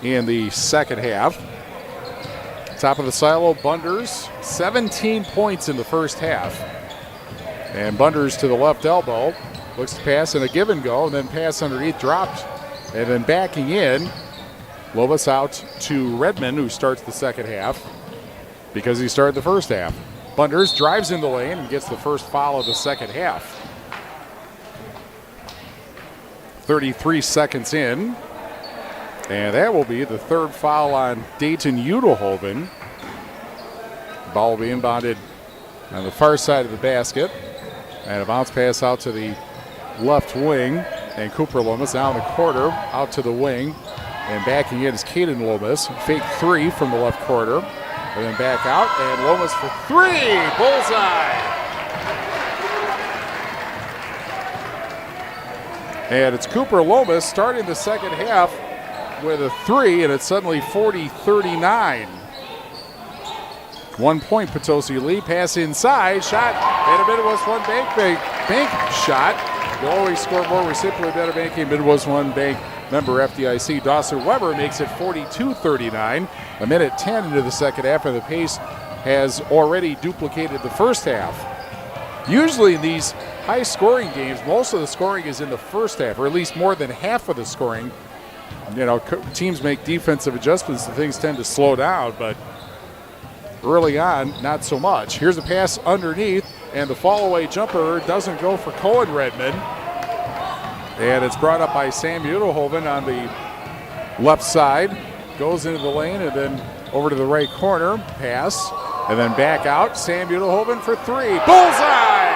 in the second half. Top of the silo, Bunders, 17 points in the first half. And Bunders to the left elbow, looks to pass and a give and go, and then pass underneath, dropped, and then backing in. Lobos out to Redmond, who starts the second half because he started the first half. Bunders drives in the lane and gets the first foul of the second half. 33 seconds in. And that will be the third foul on Dayton Udelhoven. Ball will be inbounded on the far side of the basket. And a bounce pass out to the left wing. And Cooper Lomas now in the corner, out to the wing. And backing in is Caden Lomas. Fake three from the left corner. And then back out. And Lomas for three. Bullseye. And it's Cooper Lomas starting the second half with a three, and it's suddenly 40-39. 1 point Potosi lead. Pass inside, shot, and a Midwest One Bank shot. You'll always score more with simply better banking. Midwest One Bank member FDIC. Dawson Weber makes it 42-39. A minute 10 into the second half, and the pace has already duplicated the first half. Usually in these high-scoring games, most of the scoring is in the first half, or at least more than half of the scoring. You know, teams make defensive adjustments and things tend to slow down, but early on, not so much. Here's a pass underneath, and the fall-away jumper doesn't go for Cohen Redmond. And it's brought up by Sam Udelhoven on the left side. Goes into the lane and then over to the right corner. Pass, and then back out. Sam Udelhoven for three. Bullseye!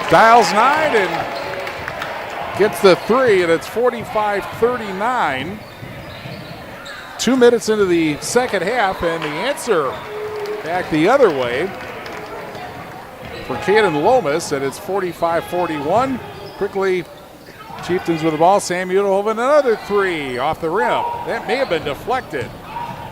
Dials 9 and gets the three, and it's 45-39. 2 minutes into the second half, and the answer back the other way for Caden Lomas, and it's 45-41. Quickly, Chieftains with the ball. Sam Udelhoven, another three off the rim. That may have been deflected.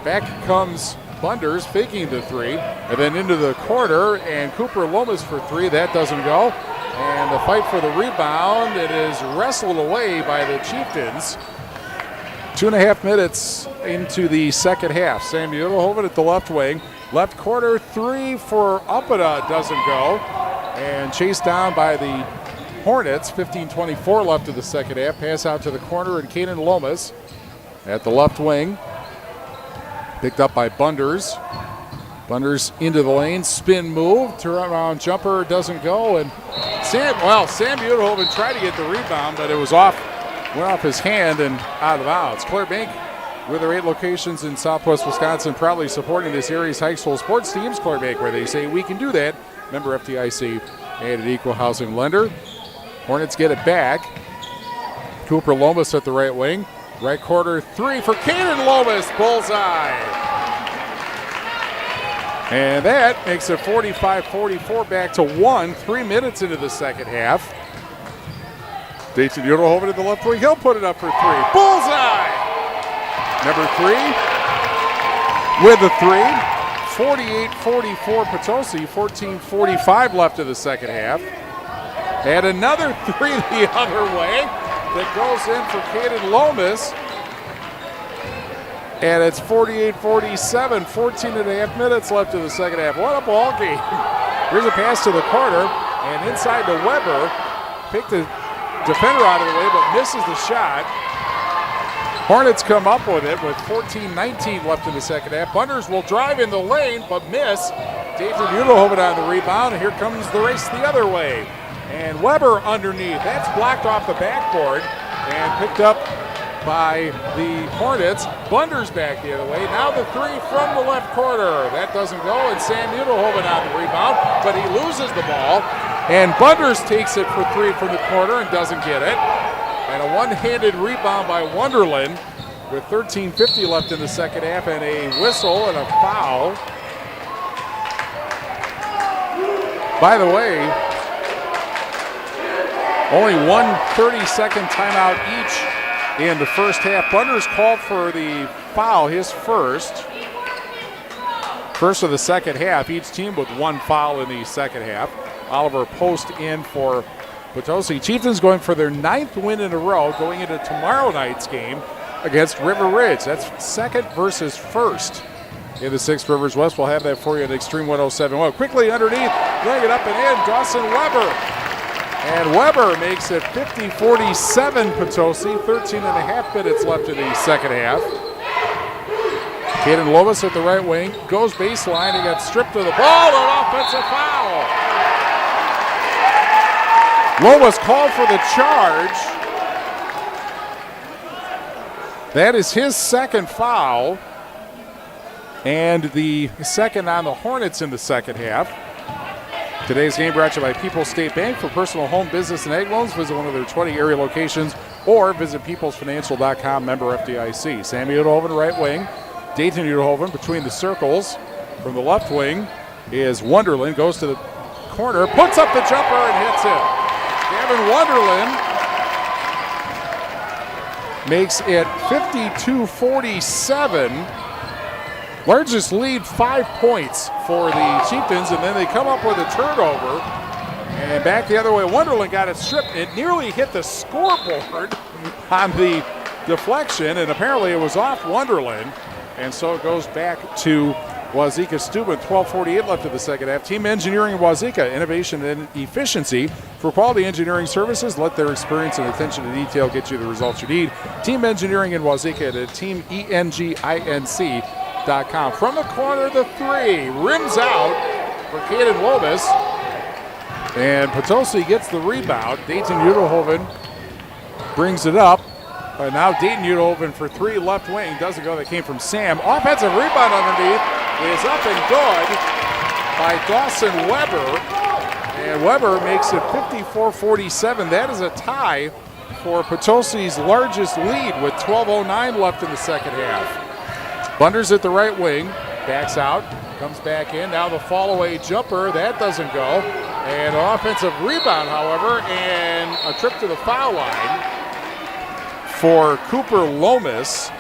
Back comes Bunders, faking the three, and then into the corner, and Cooper Lomas for three. That doesn't go. And the fight for the rebound, it is wrestled away by the Chieftains. 2.5 minutes into the second half. Sam Udelhoven at the left wing. Left corner three for Uppada doesn't go. And chased down by the Hornets. 15:24 left of the second half. Pass out to the corner, and Caden Lomas at the left wing. Picked up by Bunders. Bunders into the lane, spin move, turnaround jumper doesn't go, and Sam Udelhoven tried to get the rebound, but it was went off his hand and out of bounds. Claire Bank, with their 8 locations in Southwest Wisconsin, proudly supporting this area's high school sports teams. Claire Bank, where they say we can do that. Member FDIC and an equal housing lender. Hornets get it back. Cooper Lomas at the right wing. Right quarter three for Caden Lomas, bullseye. And that makes it 45-44, back to 1, 3 minutes into the second half. Dayton Udelhoven at the left wing, he'll put it up for three. Bullseye! Number 3 with the three. 48-44 Potosi, 14:45 left of the second half. And another three the other way that goes in for Caden Lomas. And it's 48-47, 14.5 minutes left of the second half. What a ball game. Here's a pass to the corner, and inside to Weber. Picked the defender out of the way, but misses the shot. Hornets come up with it with 14:19 left in the second half. Bunders will drive in the lane, but miss. Dayton Udelhoven on the rebound, and here comes the race the other way. And Weber underneath. That's blocked off the backboard and picked up by the Hornets. Bunder's back the other way. Now the three from the left corner. That doesn't go, and Sam Udelhoven on the rebound, but he loses the ball. And Bunders takes it for three from the corner and doesn't get it. And a one-handed rebound by Wonderland with 13:50 left in the second half, and a whistle and a foul. By the way, only one 30-second timeout each in the first half. Bunders called for the foul, his first of the second half. Each team with one foul in the second half. Oliver Post in for Potosi. Chieftains going for their 9th win in a row going into tomorrow night's game against River Ridge. That's second versus first in the Six Rivers West. We'll have that for you at Extreme 107.1. Quickly underneath, laying it up and in, Dawson Weber. And Weber makes it 50-47 Potosi. 13 and a half minutes left in the second half. Caden Lomas at the right wing, goes baseline, he got stripped of the ball, an offensive foul. Lomas called for the charge. That is his second foul, and the second on the Hornets in the second half. Today's game brought to you by People's State Bank. For personal, home, business, and ag loans, visit one of their 20 area locations or visit peoplesfinancial.com, member FDIC. Sammy Udelhoven, right wing. Dayton Udelhoven between the circles. From the left wing is Wonderland, goes to the corner, puts up the jumper and hits it. Gavin Wonderland makes it 52-47. Largest lead, 5 points for the Chieftains, and then they come up with a turnover. And back the other way, Wonderland got it stripped. It nearly hit the scoreboard on the deflection, and apparently it was off Wonderland. And so it goes back to Wauzeka-Steuben. 12:48 left in the second half. Team Engineering in Wauzeka, innovation and efficiency. For quality engineering services, let their experience and attention to detail get you the results you need. Team Engineering in Wauzeka at teamenginc.com. From the corner, the three rims out for Caden Lomas. And Potosi gets the rebound. Dayton Udelhoven brings it up. Now Dayton Udelhoven for three, left wing. Doesn't go. That came from Sam. Offensive rebound underneath is up and good by Dawson Weber. And Weber makes it 54-47. That is a tie for Potosi's largest lead with 12:09 left in the second half. Bunders at the right wing, backs out, comes back in. Now the fall-away jumper, that doesn't go. And an offensive rebound, however, and a trip to the foul line for Cooper Lomas.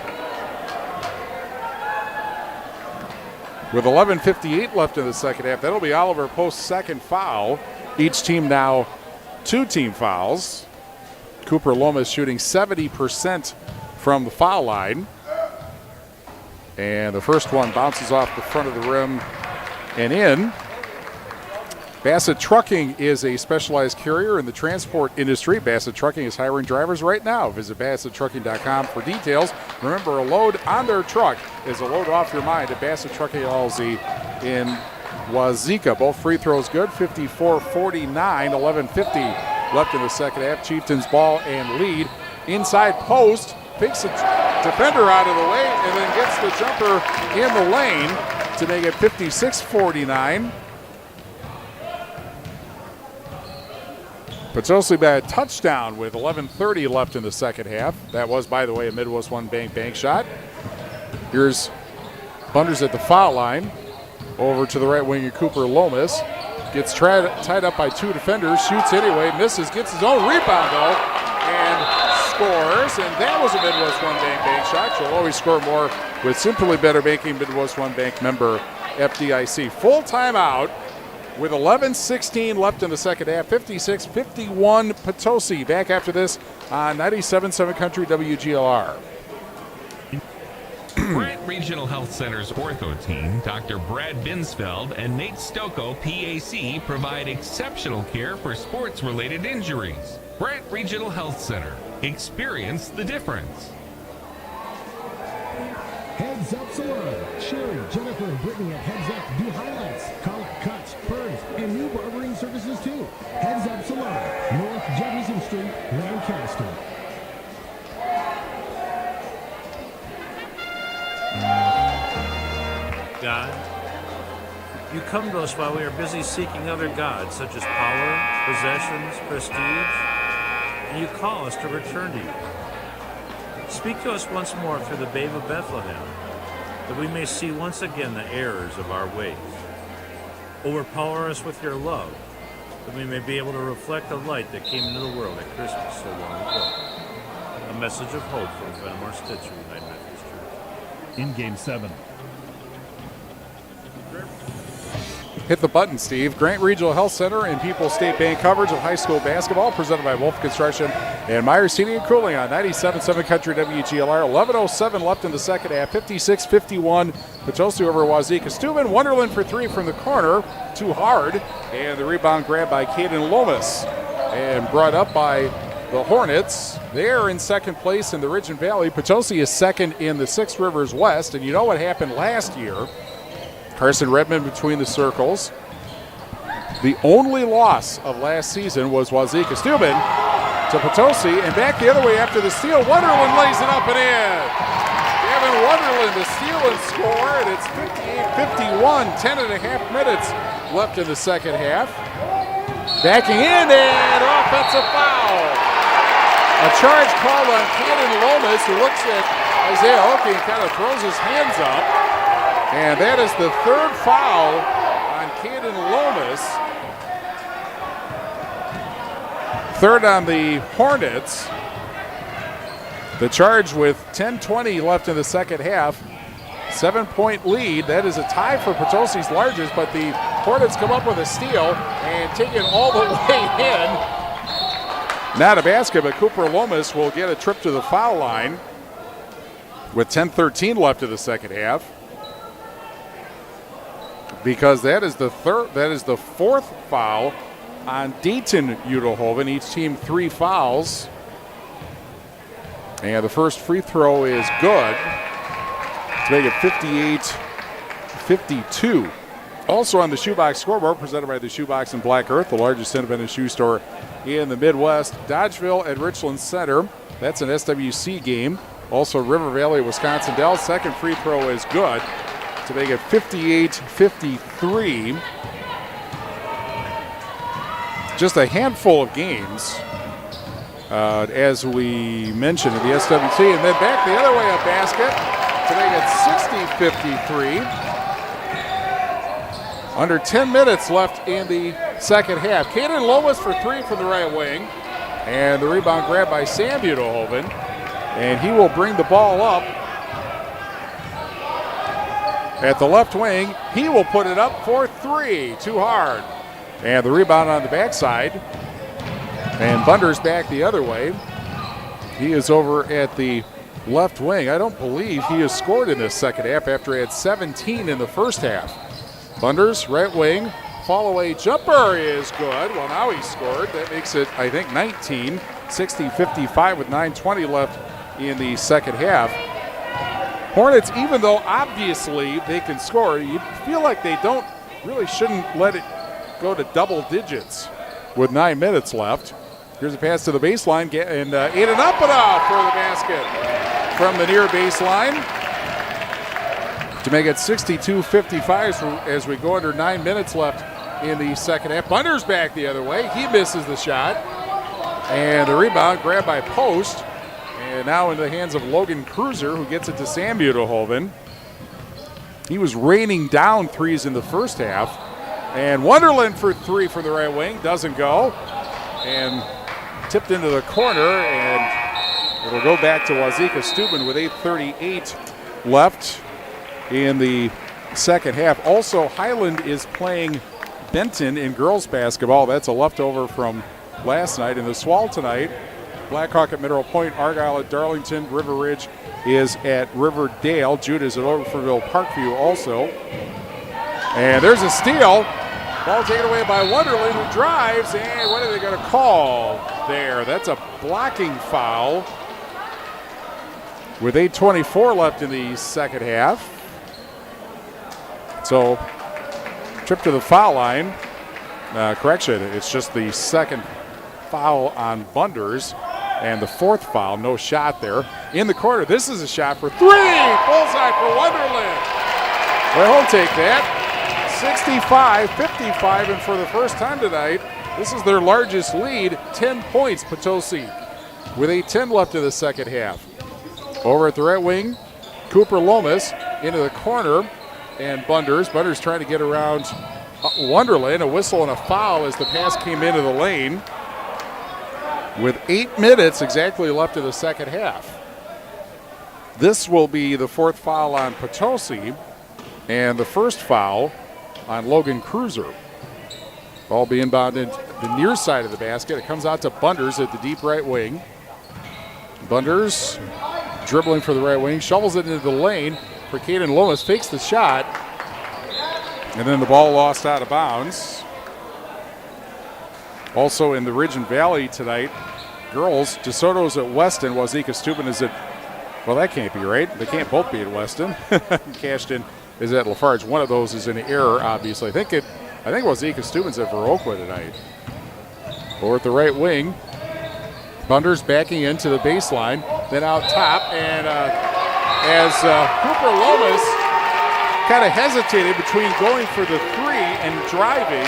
With 11:58 left in the second half, that'll be Oliver Post's second foul. Each team now 2 team fouls. Cooper Lomas shooting 70% from the foul line. And the first one bounces off the front of the rim and in. Bassett Trucking is a specialized carrier in the transport industry. Bassett Trucking is hiring drivers right now. Visit BassettTrucking.com for details. Remember, a load on their truck is a load off your mind at Bassett Trucking LLC in Wauzeka. Both free throws good, 54-49, 11:50 left in the second half. Chieftains ball and lead. Inside post, picks a defender out of the way and then gets the jumper in the lane to make it 56-49. Potosi by a touchdown with 11:30 left in the second half. That was, by the way, a Midwest One bank shot. Here's Bunders at the foul line. Over to the right wing of Cooper Lomas. Gets tied up by 2 defenders. Shoots anyway. Misses. Gets his own rebound, though. And scores. And that was a Midwest One bank shot. You'll always score more with Simply Better Banking, Midwest One Bank member FDIC. Full timeout. With 11:16 left in the second half, 56-51 Potosi. Back after this on 97.7 Country WGLR. Grant Regional Health Center's ortho team, Dr. Brad Binsfeld and Nate Stocco, PAC, provide exceptional care for sports-related injuries. Grant Regional Health Center. Experience the difference. Heads Up Salon. Sherry, Jennifer, and Brittany at Heads Up do highlights. Call it cuts, burns, and new barbering services too. Heads Up Salon, North Jefferson Street, Lancaster. God, you come to us while we are busy seeking other gods such as power, possessions, prestige, and you call us to return to you. Speak to us once more through the babe of Bethlehem, that we may see once again the errors of our ways. Overpower us with your love, that we may be able to reflect the light that came into the world at Christmas so long ago. A message of hope from Fenimore Stitcher United Methodist Church. In Game 7. Hit the button, Steve. Grant Regional Health Center and People's State Bank coverage of high school basketball presented by Wolf Construction and Myers Heating and Cooling on 97.7 Country WGLR. 11:07 left in the second half. 56-51. Potosi over Wauzeka-Steuben. Wonderland for three from the corner. Too hard. And the rebound grabbed by Caden Lomas. And brought up by the Hornets. They're in second place in the Ridge and Valley. Potosi is second in the Six Rivers West. And you know what happened last year? Carson Redmond between the circles. The only loss of last season was Wauzeka-Steuben to Potosi, and back the other way after the steal. Wonderland lays it up and in. Gavin Wonderland to steal and score, and it's 58-51, 10.5 minutes left in the second half. Backing in, and offensive foul. A charge called on Caden Lomas, who looks at Isaiah Oki and kind of throws his hands up. And that is the third foul on Caden Lomas. Third on the Hornets. The Charge with 10:20 left in the second half. 7-point lead. That is a tie for Potosi's largest, but the Hornets come up with a steal and take it all the way in. Not a basket, but Cooper Lomas will get a trip to the foul line with 10:13 left in the second half. Because that is the fourth foul on Dayton Udelhoven. Each team 3 fouls. And the first free throw is good to make it 58-52. Also on the Shoebox scoreboard, presented by the Shoebox in Black Earth, the largest independent shoe store in the Midwest. Dodgeville at Richland Center. That's an SWC game. Also River Valley, Wisconsin Dells. Second free throw is good to make it 58-53. Just a handful of games, as we mentioned in the SWC, and then back the other way a basket to make it 60-53. Under 10 minutes left in the second half. Caden Lomas for three from the right wing, and the rebound grabbed by Sam Udelhoven, and he will bring the ball up at the left wing. He will put it up for three. Too hard. And the rebound on the backside. And Bunder's back the other way. He is over at the left wing. I don't believe he has scored in this second half after he had 17 in the first half. Bunder's right wing. Fall away jumper is good. Well, now he scored. That makes it, I think, 19. 60-55 with 9:20 left in the second half. Hornets, even though obviously they can score, you feel like they shouldn't let it go to double digits with 9 minutes left. Here's a pass to the baseline, and Aiden Uppada for the basket from the near baseline to make it 62-55 as we go under 9 minutes left in the second half. Bunder's back the other way. He misses the shot. And the rebound grabbed by Post. And now in the hands of Logan Cruiser, who gets it to Sam Udelhoven. He was raining down threes in the first half. And Wonderland for three from the right wing. Doesn't go. And tipped into the corner. And it'll go back to Wauzeka-Steuben with 8:38 left in the second half. Also, Highland is playing Benton in girls basketball. That's a leftover from last night. In the Swall tonight, Blackhawk at Mineral Point, Argyle at Darlington, River Ridge is at Riverdale, Jude is at Overville Parkview also. And there's a steal. Ball taken away by Wonderland, who drives, and what are they going to call there? That's a blocking foul with 8:24 left in the second half. So trip to the foul line. Correction, it's just the second foul on Bunders and the fourth foul. No shot there. In the corner, this is a shot for three. Bullseye for Wonderland. Well, he'll take that. 65-55, and for the first time tonight, this is their largest lead, 10 points, Potosi, with 8:10 left in the second half. Over at the right wing, Cooper Lomas into the corner, and Bunders trying to get around Wonderland, a whistle and a foul as the pass came into the lane. With 8 minutes exactly left in the second half. This will be the fourth foul on Potosi, and the first foul on Logan Cruiser. Ball be inbounded the near side of the basket. It comes out to Bunders at the deep right wing. Bunders dribbling for the right wing, shovels it into the lane for Caden Lomas, fakes the shot, and then the ball lost out of bounds. Also in the Ridge and Valley tonight, girls, DeSoto's at Weston, Wauzeka-Steuben is at, well, that can't be right. They can't both be at Weston. Cashton is at Lafarge. One of those is an error, obviously. I think Wauzeka-Steuben's at Viroqua tonight. Or at the right wing, Bunders backing into the baseline, then out top, and as Cooper Lomas kind of hesitated between going for the three and driving,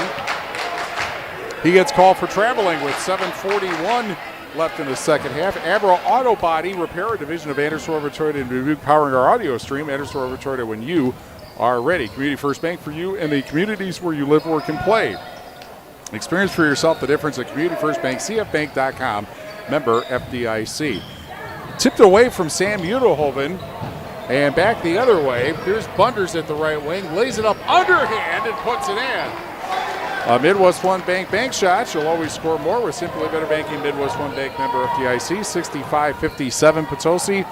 he gets called for traveling with 7:41 left in the second half. Abro Auto Body Repair, a division of Anderson Rover Toyota and Dubuque, powering our audio stream. Anderson Rover Toyota, when you are ready. Community First Bank for you and the communities where you live, work, and play. Experience for yourself the difference at Community First Bank, cfbank.com, member FDIC. Tipped away from Sam Udelhoven and back the other way. Here's Bunders at the right wing, lays it up underhand and puts it in. A Midwest One Bank shot. You'll always score more with Simply Better Banking, Midwest One Bank, member FDIC. 65-57 Potosi.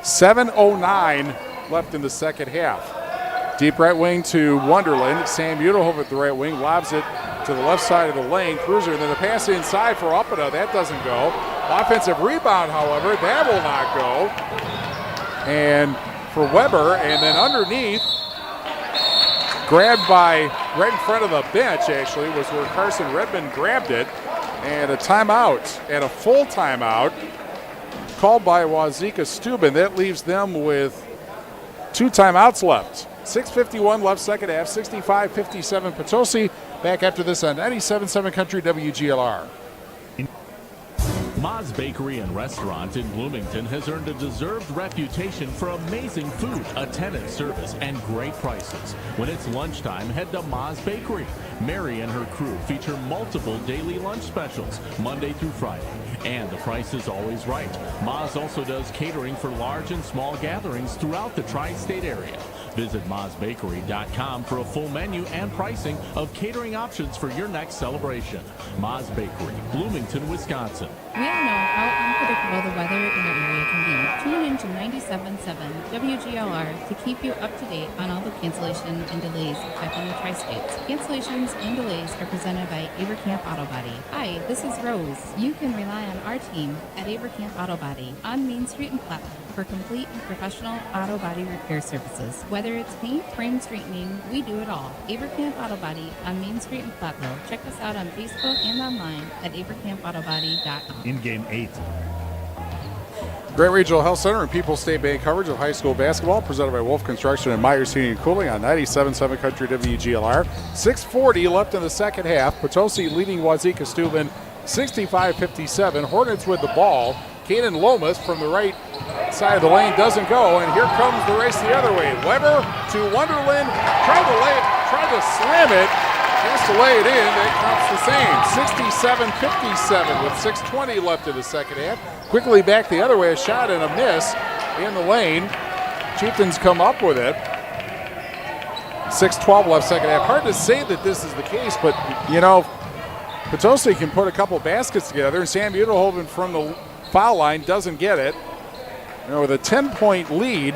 7:09 left in the second half. Deep right wing to Wonderland. Sam Udelhoven at the right wing, lobs it to the left side of the lane. Cruiser, and then the pass inside for Uppana. That doesn't go. Offensive rebound, however, that will not go. And for Weber, and then underneath, grabbed by right in front of the bench, actually, was where Carson Redmond grabbed it. And a timeout, and a full timeout called by Wauzeka-Steuben. That leaves them with 2 timeouts left. 6:51 left second half, 65-57 Potosi. Back after this on 97.7 Country WGLR. Ma's Bakery and Restaurant in Bloomington has earned a deserved reputation for amazing food, attentive service, and great prices. When it's lunchtime, head to Ma's Bakery. Mary and her crew feature multiple daily lunch specials, Monday through Friday, and the price is always right. Ma's also does catering for large and small gatherings throughout the tri-state area. Visit MazBakery.com for a full menu and pricing of catering options for your next celebration. Ma's Bakery, Bloomington, Wisconsin. We all know how unpredictable the weather in our area can be. Tune in to 97.7 WGLR to keep you up to date on all the cancellation and delays affecting the tri-states. Cancellations and delays are presented by Abercamp Auto Body. Hi, this is Rose. You can rely on our team at Abercamp Auto Body on Main Street in Platteville for complete and professional auto body repair services. Whether it's paint, frame straightening, we do it all. Abercamp Auto Body on Main Street in Platteville. Check us out on Facebook and online at abercampautobody.com. In game 8. Great Regional Health Center and People's State Bank coverage of high school basketball presented by Wolf Construction and Myers Heating and Cooling on 97.7 Country WGLR. 6:40 left in the second half. Potosi leading Wauzeka-Steuben 65-57. Hornets with the ball. Caden Lomas from the right side of the lane doesn't go, and here comes the race the other way. Weber to Wonderland, tried to slam it, has to lay it in. That counts the same. 67-57 with 6:20 left in the second half. Quickly back the other way, a shot and a miss in the lane. Chieftains come up with it. 6:12 left second half. Hard to say that this is the case, but you know, Potosi can put a couple baskets together, and Sam Udelhoven from the foul line doesn't get it. You know, with a 10-point lead,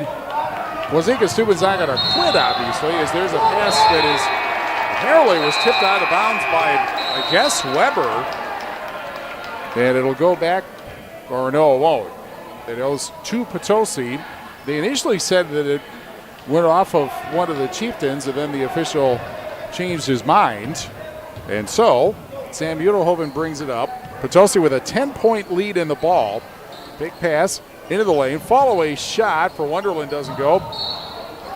Wauzeka-Steuben's not going to quit, obviously, as there's a pass that is apparently was tipped out of bounds by, I guess, Weber. And it'll go back, or no, it won't. It goes to Potosi. They initially said that it went off of one of the Chieftains, and then the official changed his mind. And so Sam Udelhoven brings it up. Potosi with a 10-point lead in the ball. Big pass into the lane. Fall-away shot for Wonderland doesn't go.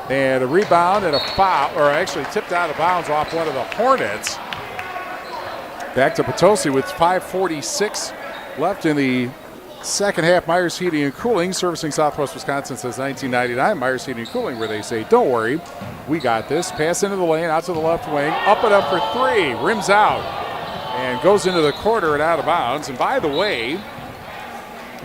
And a rebound and a foul, or actually tipped out of bounds off one of the Hornets. Back to Potosi with 5:46 left in the second half. Myers Heating and Cooling, servicing Southwest Wisconsin since 1999. Myers Heating and Cooling, where they say, don't worry, we got this. Pass into the lane, out to the left wing, up and up for three, rims out, and goes into the corner and out of bounds. And by the way,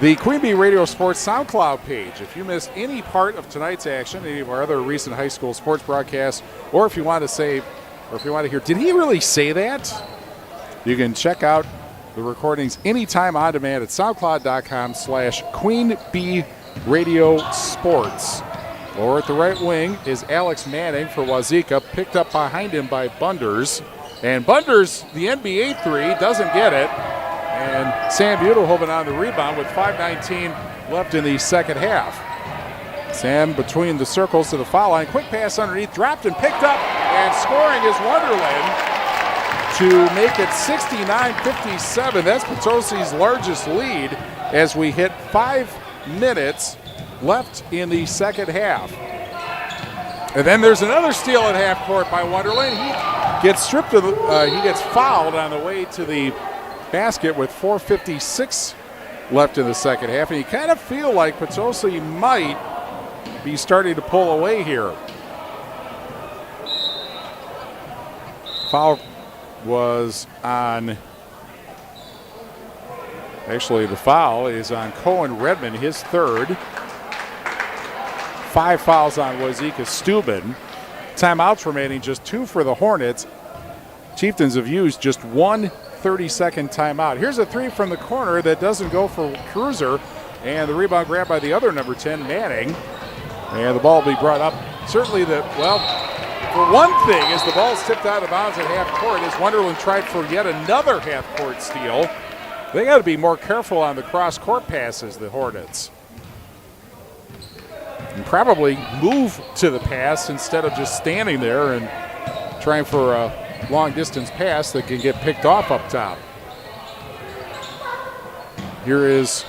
the Queen Bee Radio Sports SoundCloud page, if you missed any part of tonight's action, any of our other recent high school sports broadcasts, or if you want to say, or if you want to hear, did he really say that? You can check out the recordings anytime on demand at soundcloud.com/Queen Bee Radio Sports. Or at the right wing is Alex Manning for Wauzeka, picked up behind him by Bunders. And Bunders, the NBA three, doesn't get it. And Sam Udelhoven on the rebound with 5:19 left in the second half. Sam between the circles to the foul line. Quick pass underneath, dropped and picked up, and scoring is Wonderland to make it 69-57. That's Potosi's largest lead as we hit 5 minutes left in the second half. And then there's another steal at half court by Wonderland. He gets stripped of he gets fouled on the way to the basket with 4:56 left in the second half. And you kind of feel like Potosi might be starting to pull away here. Foul was on, actually the foul is on Cohen Redmond, his third. 5 fouls on Wauzeka-Steuben. Timeouts remaining, just 2 for the Hornets. Chieftains have used just 1 30-second timeout. Here's a 3 from the corner that doesn't go for Cruiser, and the rebound grabbed by the other number 10, Manning. And the ball will be brought up. Certainly for one thing, as the ball's tipped out of bounds at half court, as Wonderland tried for yet another half court steal. They got to be more careful on the cross court passes, the Hornets. And probably move to the pass instead of just standing there and trying for a long distance pass that can get picked off up top. Here is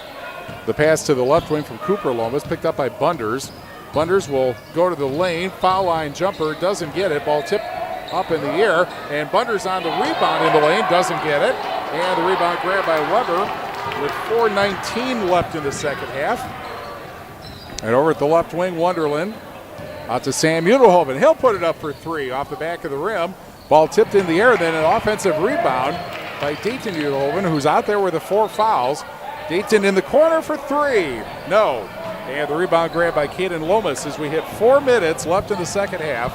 the pass to the left wing from Cooper Lomas, picked up by Bunders. Bunders will go to the lane, foul line jumper, doesn't get it. Ball tipped up in the air, and Bunders on the rebound in the lane, doesn't get it. And the rebound grabbed by Weber with 4:19 left in the second half. And over at the left wing, Wonderland out to Sam Udelhoven. He'll put it up for 3 off the back of the rim. Ball tipped in the air, then an offensive rebound by Dayton Udelhoven, who's out there with the 4 fouls. Dayton in the corner for 3. No. And the rebound grabbed by Caden Lomas as we hit 4 minutes left in the second half.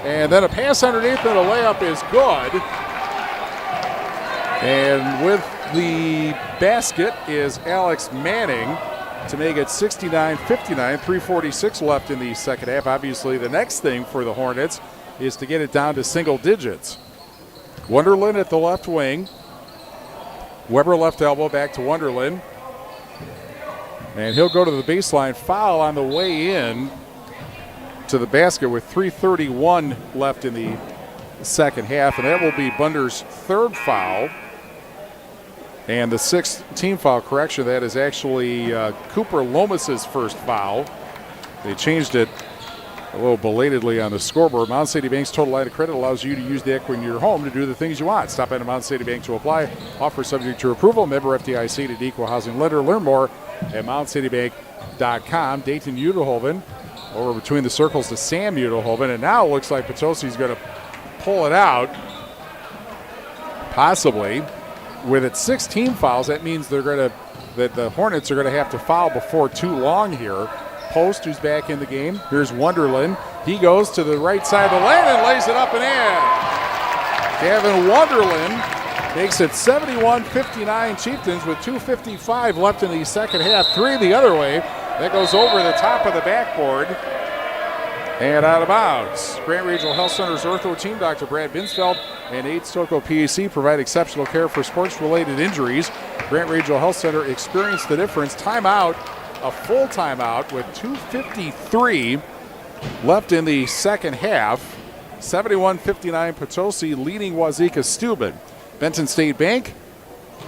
And then a pass underneath and a layup is good. And with the basket is Alex Manning to make it 69-59, 3:46 left in the second half. Obviously, the next thing for the Hornets is to get it down to single digits. Wonderland at the left wing. Weber left elbow back to Wonderland. And he'll go to the baseline, foul on the way in to the basket with 3:31 left in the second half. And that will be Bunder's 3rd foul. And the 6th team foul correction, that is actually Cooper Lomas's 1st foul. They changed it a little belatedly on the scoreboard. Mountain City Bank's total line of credit allows you to use the equity in your home to do the things you want. Stop by the Mountain City Bank to apply. Offer subject to approval. Member FDIC to equal housing lender. Learn more at mountaincitybank.com. Dayton Udelhoven over between the circles to Sam Udelhoven. And now it looks like Potosi's going to pull it out. Possibly. With its 6 team fouls, that means that the Hornets are going to have to foul before too long here. Post, who's back in the game. Here's Wonderland. He goes to the right side of the lane and lays it up and in. Gavin Wonderland makes it 71-59 Chieftains with 2:55 left in the second half. 3 the other way. That goes over the top of the backboard and out of bounds. Grant Regional Health Center's ortho team, Dr. Brad Binsfeld and Nate Stocco, PAC, provide exceptional care for sports-related injuries. Grant Regional Health Center experienced the difference. Timeout, a full timeout with 2:53 left in the second half. 71-59 Potosi leading Wauzeka-Steuben. Benton State Bank,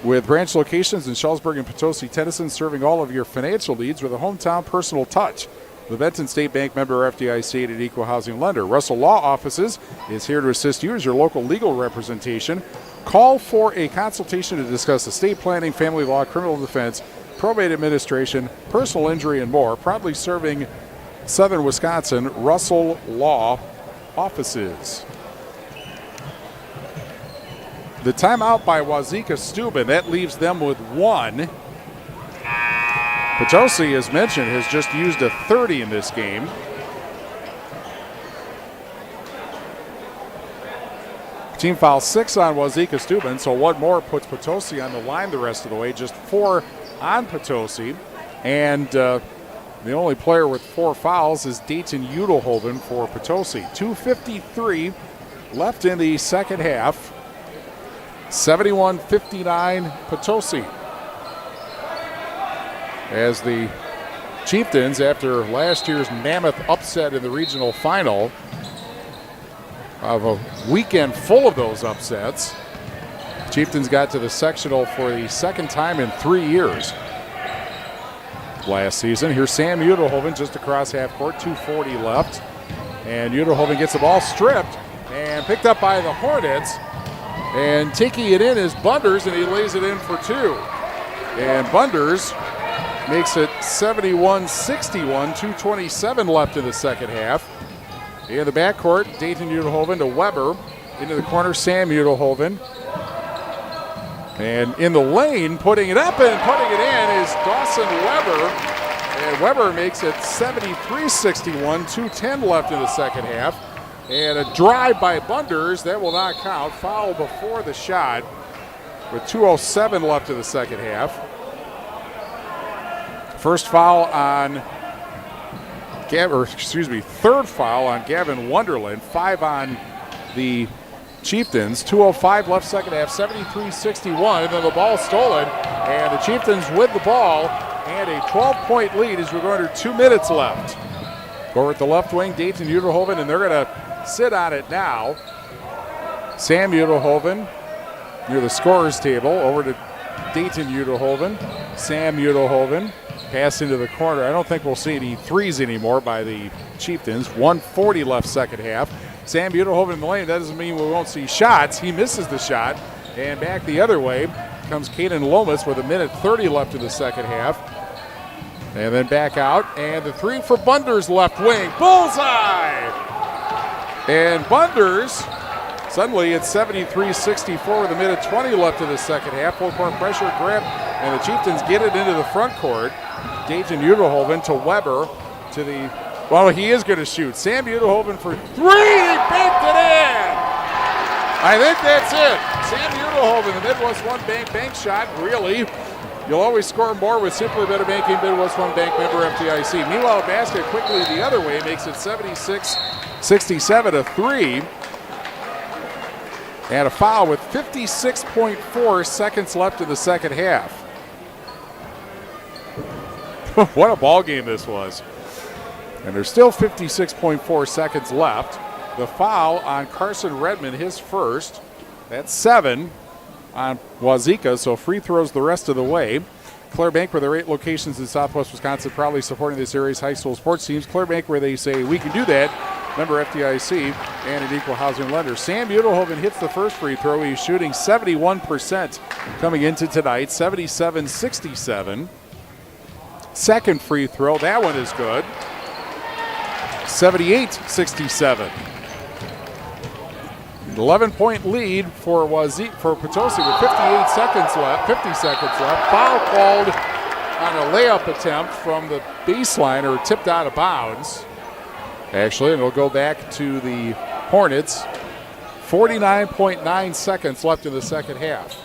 with branch locations in Shullsburg and Potosi, Tennyson, serving all of your financial needs with a hometown personal touch. The Benton State Bank, member FDIC, and an equal housing lender. Russell Law Offices is here to assist you as your local legal representation. Call for a consultation to discuss estate planning, family law, criminal defense, probate administration, personal injury, and more. Proudly serving Southern Wisconsin, Russell Law Offices. The timeout by Wauzeka-Steuben, that leaves them with one. Potosi, as mentioned, has just used a 30 in this game. Team foul 6 on Wauzeka-Steuben, so one more puts Potosi on the line the rest of the way. Just 4 on Potosi. And the only player with 4 fouls is Dayton Udelhoven for Potosi. 2:53 left in the second half. 71-59 Potosi. As the Chieftains, after last year's mammoth upset in the regional final, of a weekend full of those upsets, Chieftains got to the sectional for the second time in 3 years last season. Here's Sam Udelhoven just across half court, 2:40 left. And Udelhoven gets the ball stripped and picked up by the Hornets. And taking it in is Bunders, and he lays it in for 2. And Bunders makes it 71-61, 2:27 left in the second half. In the backcourt, Dayton Udelhoven to Weber. Into the corner, Sam Udelhoven. And in the lane, putting it up and putting it in is Dawson Weber. And Weber makes it 73-61, 2:10 left in the second half. And a drive by Bunders, that will not count. Foul before the shot with 2:07 left in the second half. First foul on third foul on Gavin Wonderland. 5 on the Chieftains. 2:05 left second half, 73-61. And then the ball stolen. And the Chieftains with the ball and a 12-point lead as we're going to 2 minutes left. Over at the left wing, Dayton Udelhoven, and they're going to sit on it now. Sam Udelhoven near the scorer's table. Over to Dayton Udelhoven. Sam Udelhoven. Pass into the corner. I don't think we'll see any threes anymore by the Chieftains. 1:40 left second half. Sam Udelhoven in the lane. That doesn't mean we won't see shots. He misses the shot. And back the other way comes Caden Lomas with 1:30 left in the second half. And then back out. And the 3 for Bunders left wing. Bullseye! And Bunders, suddenly it's 73-64 with 1:20 left in the second half. Full court pressure grab. And the Chieftains get it into the front court. Dayton Udelhoven to Weber to the, well, he is going to shoot. Sam Udelhoven for 3. He banked it in. I think that's it. Sam Udelhoven, the Midwest One bank shot. Really, you'll always score more with Simply Better Banking, Midwest One Bank, member FDIC. Meanwhile, basket quickly the other way makes it 76-67, a 3. And a foul with 56.4 seconds left in the second half. What a ball game this was. And there's still 56.4 seconds left. The foul on Carson Redmond, his first. That's 7 on Wauzeka, so free throws the rest of the way. Clare Bank, with their 8 locations in Southwest Wisconsin, proudly supporting this area's high school sports teams. Clare Bank, where they say, we can do that. Member FDIC and an equal housing lender. Sam Udelhoven hits the first free throw. He's shooting 71% coming into tonight, 77-67. Second free throw, that one is good. 78-67. 11-point lead for Potosi with 50 seconds left. Foul called on a layup attempt from the baseline, or tipped out of bounds. Actually, and it'll go back to the Hornets. 49.9 seconds left in the second half.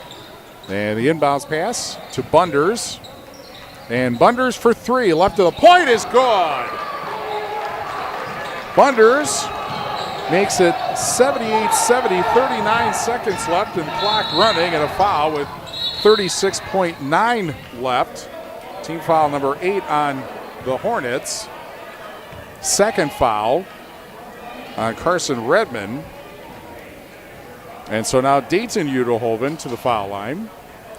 And the inbounds pass to Bunders. And Bunders for 3. Left to the point is good. Bunders makes it 78-70, 39 seconds left and clock running, and a foul with 36.9 left. Team foul number 8 on the Hornets. Second foul on Carson Redmond. And so now Dayton Udelhoven to the foul line.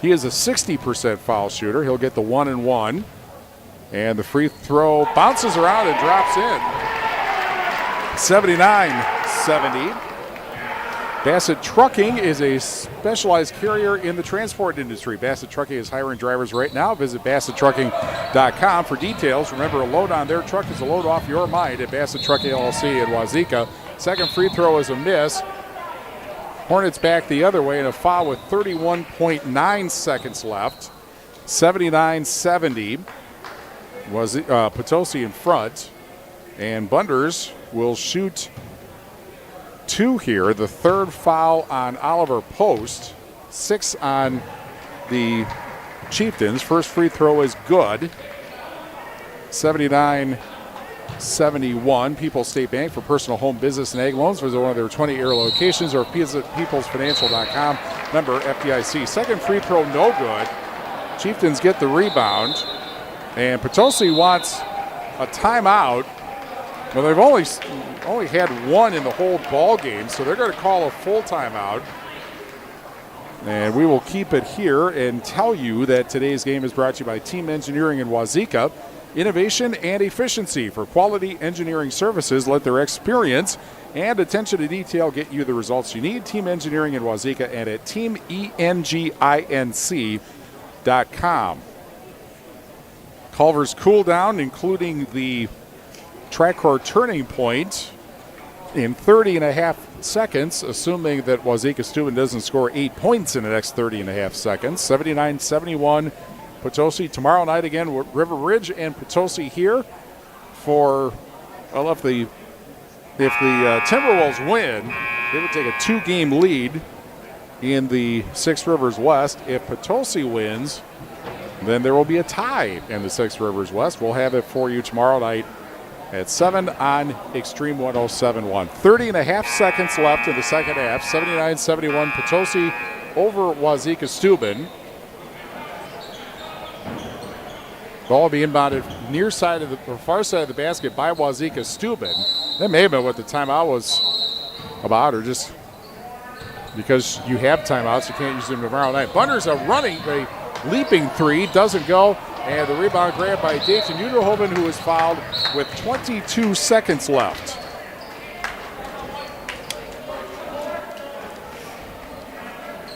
He is a 60% foul shooter. He'll get the 1-and-1. And the free throw bounces around and drops in. 79-70. Bassett Trucking is a specialized carrier in the transport industry. Bassett Trucking is hiring drivers right now. Visit BassettTrucking.com for details. Remember, a load on their truck is a load off your mind at Bassett Trucking LLC in Wauzeka. Second free throw is a miss. Hornets back the other way in a foul with 31.9 seconds left. 79-70 was Potosi in front. And Bunders will shoot 2 here. The third foul on Oliver Post. 6 on the Chieftains. First free throw is good. 79-71. People's State Bank for personal home, business, and ag loans. Visit one of their 20 area locations or visit peoplesfinancial.com. Member FDIC. Second free throw, no good. Chieftains get the rebound. And Potosi wants a timeout. Well, they've only had one in the whole ball game, so they're going to call a full timeout. And we will keep it here and tell you that today's game is brought to you by Team Engineering in Wauzeka. Innovation and efficiency for quality engineering services. Let their experience and attention to detail get you the results you need. Team Engineering in Wauzeka and at teamenginc.com. Culver's cool down, including the track-core turning point, in 30.5 seconds, assuming that Wauzeka-Steuben doesn't score 8 points in the next 30.5 seconds. 79-71 Potosi. Tomorrow night again, River Ridge and Potosi here for, well, if the Timberwolves win, they would take a 2-game lead in the Six Rivers West. If Potosi wins, then there will be a tie in the Six Rivers West. We'll have it for you tomorrow night at 7 on Extreme 107.1. 30.5 seconds left in the second half. 79-71 Potosi over Wauzeka-Steuben. Ball will be inbounded near side of the far side of the basket by Wauzeka-Steuben. That may have been what the timeout was about, or just because you have timeouts, you can't use them tomorrow night. Bunders are running a leaping three, doesn't go. And the rebound grabbed by Dayton Udelhoven, who is fouled with 22 seconds left.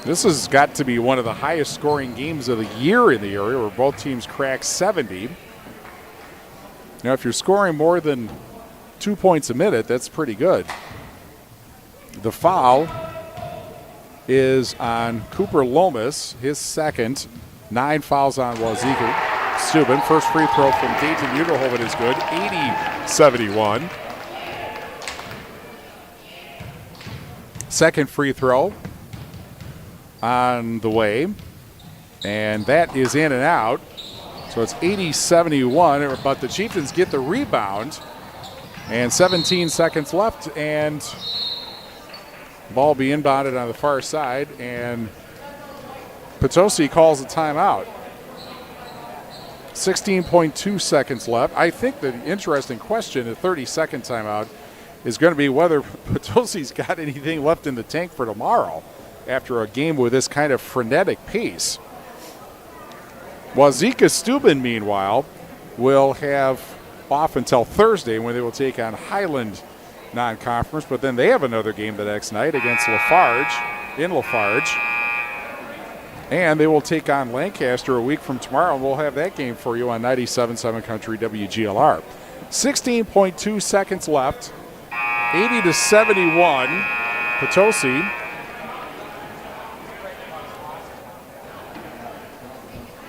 This has got to be one of the highest scoring games of the year in the area, where both teams crack 70. Now, if you're scoring more than 2 points a minute, that's pretty good. The foul is on Cooper Lomas, his second. 9 fouls on Wauzeka-Steuben. First free throw from Dayton Udelhoven is good. 80-71. Second free throw on the way. And that is in and out. So it's 80-71. But the Chieftains get the rebound. And 17 seconds left. And ball be inbounded on the far side. And Potosi calls a timeout. 16.2 seconds left. I think the interesting question, a 30-second timeout, is going to be whether Potosi's got anything left in the tank for tomorrow after a game with this kind of frenetic pace. Wauzeka-Steuben, meanwhile, will have off until Thursday when they will take on Highland non-conference, but then they have another game the next night against Lafarge, in Lafarge. And they will take on Lancaster a week from tomorrow, and we'll have that game for you on 97.7 Country WGLR. 16.2 seconds left. 80-71 Potosi.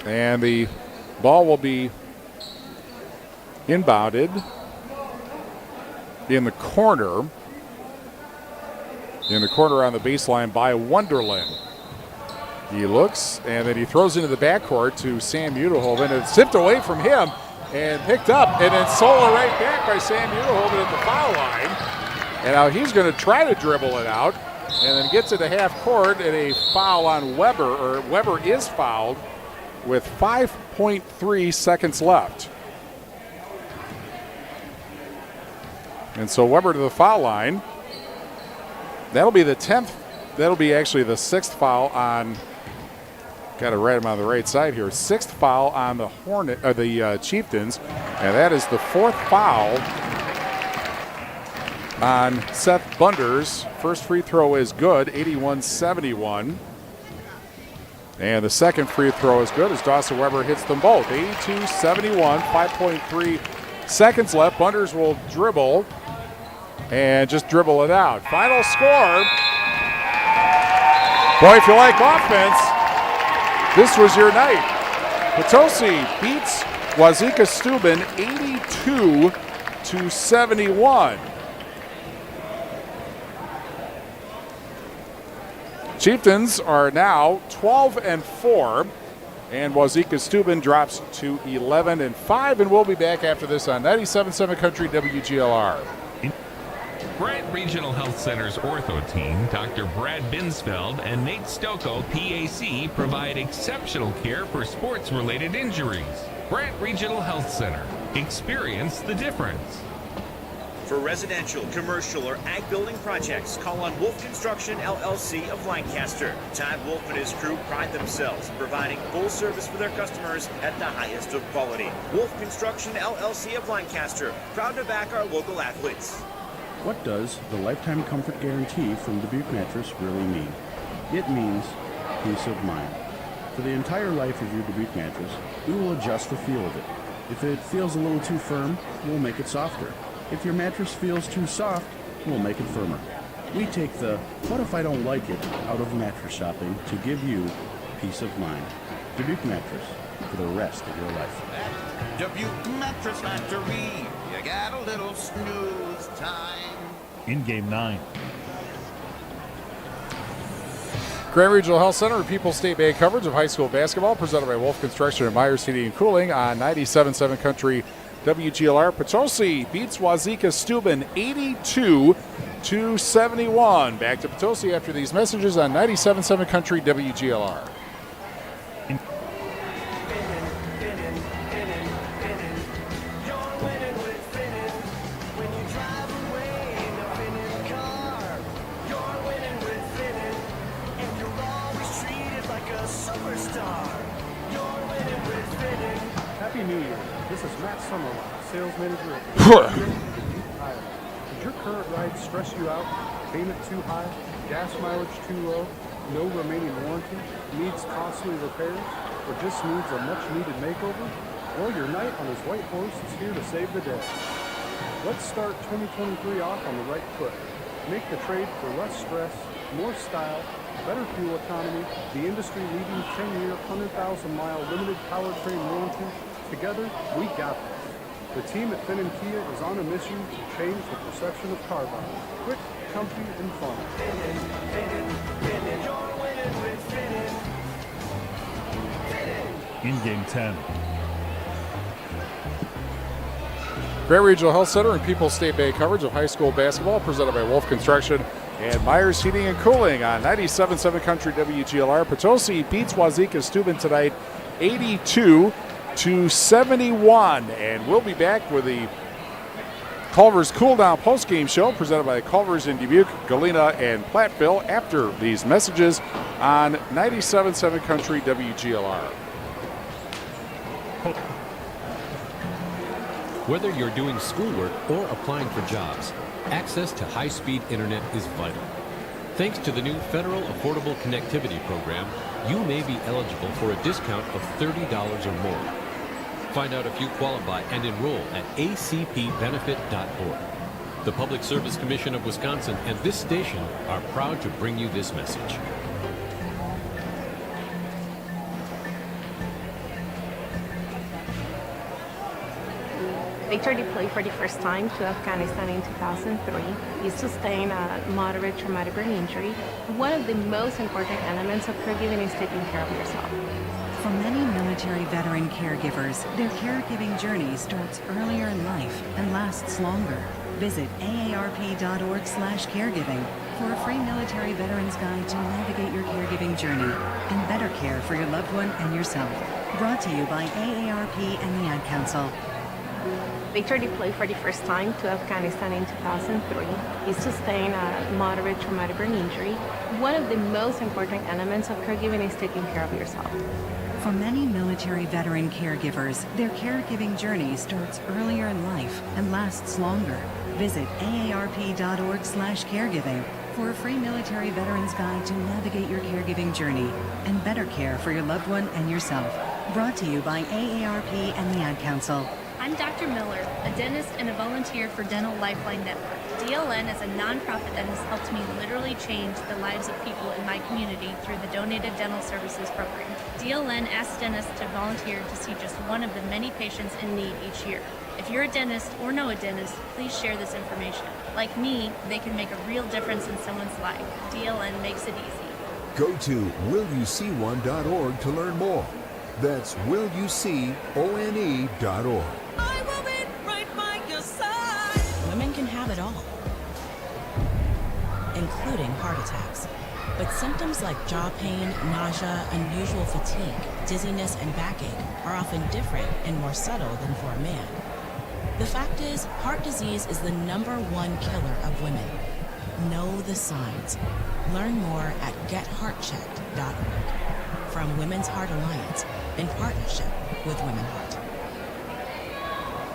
And the ball will be inbounded in the corner. In the corner on the baseline by Wonderland. He looks, and then he throws into the backcourt to Sam Udelhoven. It's tipped away from him and picked up, and then solo right back by Sam Udelhoven at the foul line. And now he's going to try to dribble it out, and then gets to the half court, and a foul on Weber, or Weber is fouled with 5.3 seconds left. And so Weber to the foul line. That'll be the 10th. That'll be actually the 6th foul on. Got to write him on the right side here. 6th foul on the the Chieftains, and that is the 4th foul on Seth Bunders. First free throw is good, 81-71. And the second free throw is good as Dawson Weber hits them both. 82-71, 5.3 seconds left. Bunders will dribble and just dribble it out. Final score. Boy, if you like offense, this was your night. Potosi beats Wauzeka-Steuben 82-71. Chieftains are now 12-4, and Wauzeka-Steuben drops to 11-5, and we'll be back after this on 97.7 Country WGLR. Grant Regional Health Center's ortho team, Dr. Brad Binsfeld and Nate Stocco, PAC, provide exceptional care for sports-related injuries. Grant Regional Health Center. Experience the difference. For residential, commercial, or ag building projects, call on Wolf Construction LLC of Lancaster. Todd Wolf and his crew pride themselves in providing full service for their customers at the highest of quality. Wolf Construction LLC of Lancaster, proud to back our local athletes. What does the lifetime comfort guarantee from Dubuque Mattress really mean? It means peace of mind. For the entire life of your Dubuque mattress, we will adjust the feel of it. If it feels a little too firm, we'll make it softer. If your mattress feels too soft, we'll make it firmer. We take the "what if I don't like it" out of mattress shopping to give you peace of mind. Dubuque Mattress, for the rest of your life. Dubuque Mattress Factory, you got a little snooze time. In Game 9. Grant Regional Health Center and People's State Bank coverage of high school basketball presented by Wolf Construction and Myers Heating and Cooling on 97.7 Country WGLR. Potosi beats Wauzeka-Steuben 82-71. Back to Potosi after these messages on 97.7 Country WGLR. Happy New Year. This is Matt Summerlin, sales manager at Iowa. Did your current ride stress you out? Payment too high? Gas mileage too low? No remaining warranty? Needs costly repairs? Or just needs a much-needed makeover? Well, your knight on his white horse is here to save the day. Let's start 2023 off on the right foot. Make the trade for less stress, more style, better fuel economy, the industry-leading 10-year, 100,000-mile limited powertrain warranty. Together, we got this. The team at Finn & Kia is on a mission to change the perception of car buying. Quick, comfy, and fun. In Game 10. Grant Regional Health Center and People's State Bank coverage of high school basketball presented by Wolf Construction and Myers Heating and Cooling on 97.7 Country WGLR. Potosi beats Wauzeka-Steuben tonight 82-71. And we'll be back with the Culver's Cool Down postgame show presented by Culver's in Dubuque, Galena, and Platteville after these messages on 97.7 Country WGLR. Whether you're doing schoolwork or applying for jobs, access to high-speed internet is vital. Thanks to the new Federal Affordable Connectivity Program, you may be eligible for a discount of $30 or more. Find out if you qualify and enroll at acpbenefit.org. The Public Service Commission of Wisconsin and this station are proud to bring you this message. Victor deployed for the first time to Afghanistan in 2003. He sustained a moderate traumatic brain injury. One of the most important elements of caregiving is taking care of yourself. For many military veteran caregivers, their caregiving journey starts earlier in life and lasts longer. Visit aarp.org/caregiving for a free military veterans guide to navigate your caregiving journey and better care for your loved one and yourself. Brought to you by AARP and the Ad Council. Victor deployed for the first time to Afghanistan in 2003. He sustained a moderate traumatic brain injury. One of the most important elements of caregiving is taking care of yourself. For many military veteran caregivers, their caregiving journey starts earlier in life and lasts longer. Visit aarp.org/caregiving for a free military veterans guide to navigate your caregiving journey and better care for your loved one and yourself. Brought to you by AARP and the Ad Council. I'm Dr. Miller, a dentist and a volunteer for Dental Lifeline Network. DLN is a nonprofit that has helped me literally change the lives of people in my community through the Donated Dental Services program. DLN asks dentists to volunteer to see just one of the many patients in need each year. If you're a dentist or know a dentist, please share this information. Like me, they can make a real difference in someone's life. DLN makes it easy. Go to willyouseeone.org to learn more. That's willyouseeone.org. I will be right by your side. Women can have it all, including heart attacks. But symptoms like jaw pain, nausea, unusual fatigue, dizziness, and backache are often different and more subtle than for a man. The fact is, heart disease is the #1 killer of women. Know the signs. Learn more at getheartchecked.org. From Women's Heart Alliance, in partnership with Women Heart.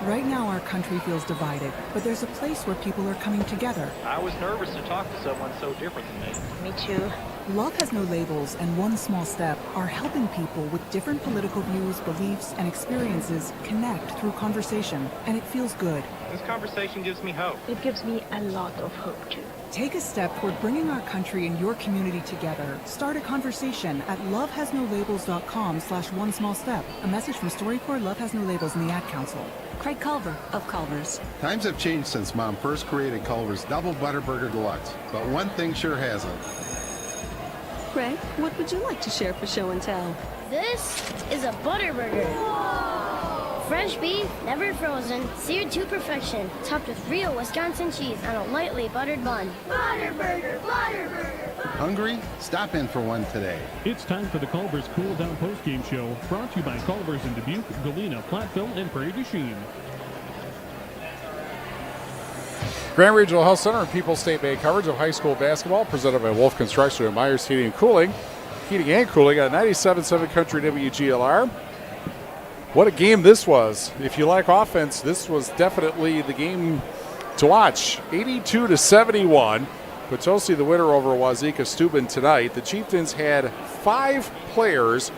Right now our country feels divided, but there's a place where people are coming together. I was nervous to talk to someone so different than me. Me too. Love Has No Labels and One Small Step are helping people with different political views, beliefs, and experiences connect through conversation, and it feels good. This conversation gives me hope. It gives me a lot of hope too. Take a step toward bringing our country and your community together. Start a conversation at lovehasnolabels.com/one small step. A message from StoryCorps, Love Has No Labels, and the Ad Council. Craig Culver of Culver's. Times have changed since Mom first created Culver's Double Butter Burger Deluxe, but one thing sure hasn't. Craig, what would you like to share for show and tell? This is a butter burger. Fresh beef, never frozen, seared to perfection, topped with real Wisconsin cheese on a lightly buttered bun. Butter burger, butter burger. Hungry? Stop in for one today. It's time for the Culver's Cool Down Postgame Show, brought to you by Culver's in Dubuque, Galena, Platteville, and Prairie du Chien. Grand Regional Health Center and People's State Bank coverage of high school basketball presented by Wolf Construction and Myers Heating and Cooling. Heating and Cooling at 97.7 Country WGLR. What a game this was. If you like offense, this was definitely the game to watch. 82-71. Potosi the winner over Wauzeka-Steuben tonight. The Chieftains had 5 players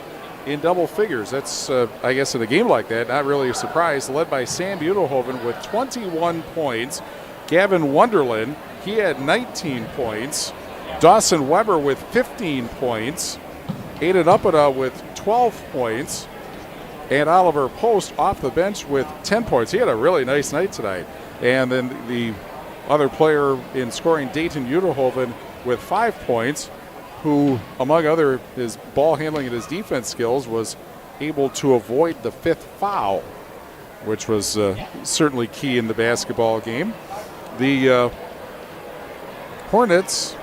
in double figures. That's, I guess, in a game like that, not really a surprise. Led by Sam Butelhoven with 21 points. Gavin Wonderland, he had 19 points. Dawson Weber with 15 points. Aiden Uppida with 12 points. And Oliver Post off the bench with 10 points. He had a really nice night tonight. And then the other player in scoring, Dayton Uterhoven, with 5 points, who, among other his ball handling and his defense skills, was able to avoid the 5th foul, which was certainly key in the basketball game. The Hornets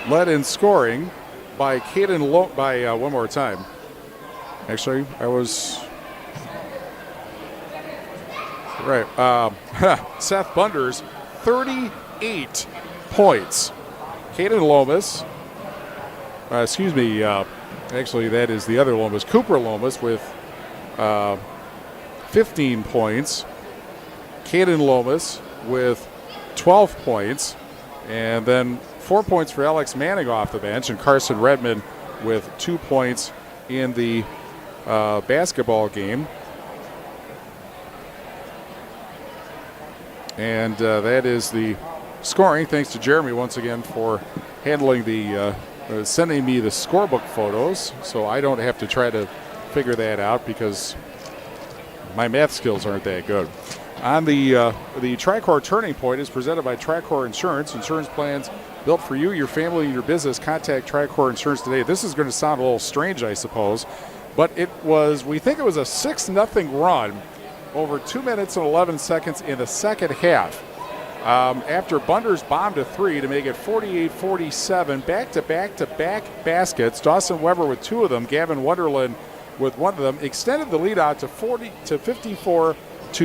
led in scoring by one more time. Actually, I was right. Seth Bunders, 38 points. Caden Lomas, actually that is the other Lomas. Cooper Lomas with 15 points. Caden Lomas with 12 points. And then 4 points for Alex Manning off the bench. And Carson Redmond with 2 points in the basketball game. And that is the scoring. Thanks to Jeremy once again for handling the sending me the scorebook photos, so I don't have to try to figure that out because my math skills aren't that good. On the Tricor Turning Point is presented by Tricor Insurance. Insurance plans built for you, your family, and your business. Contact Tricor Insurance today. This is going to sound a little strange, I suppose, but we think it was a 6-0 run over 2 minutes and 11 seconds in the second half. After Bunders bombed a 3 to make it 48-47, back-to-back baskets. Dawson Weber with 2 of them, Gavin Wonderland with 1 of them, extended the lead out to 54-21.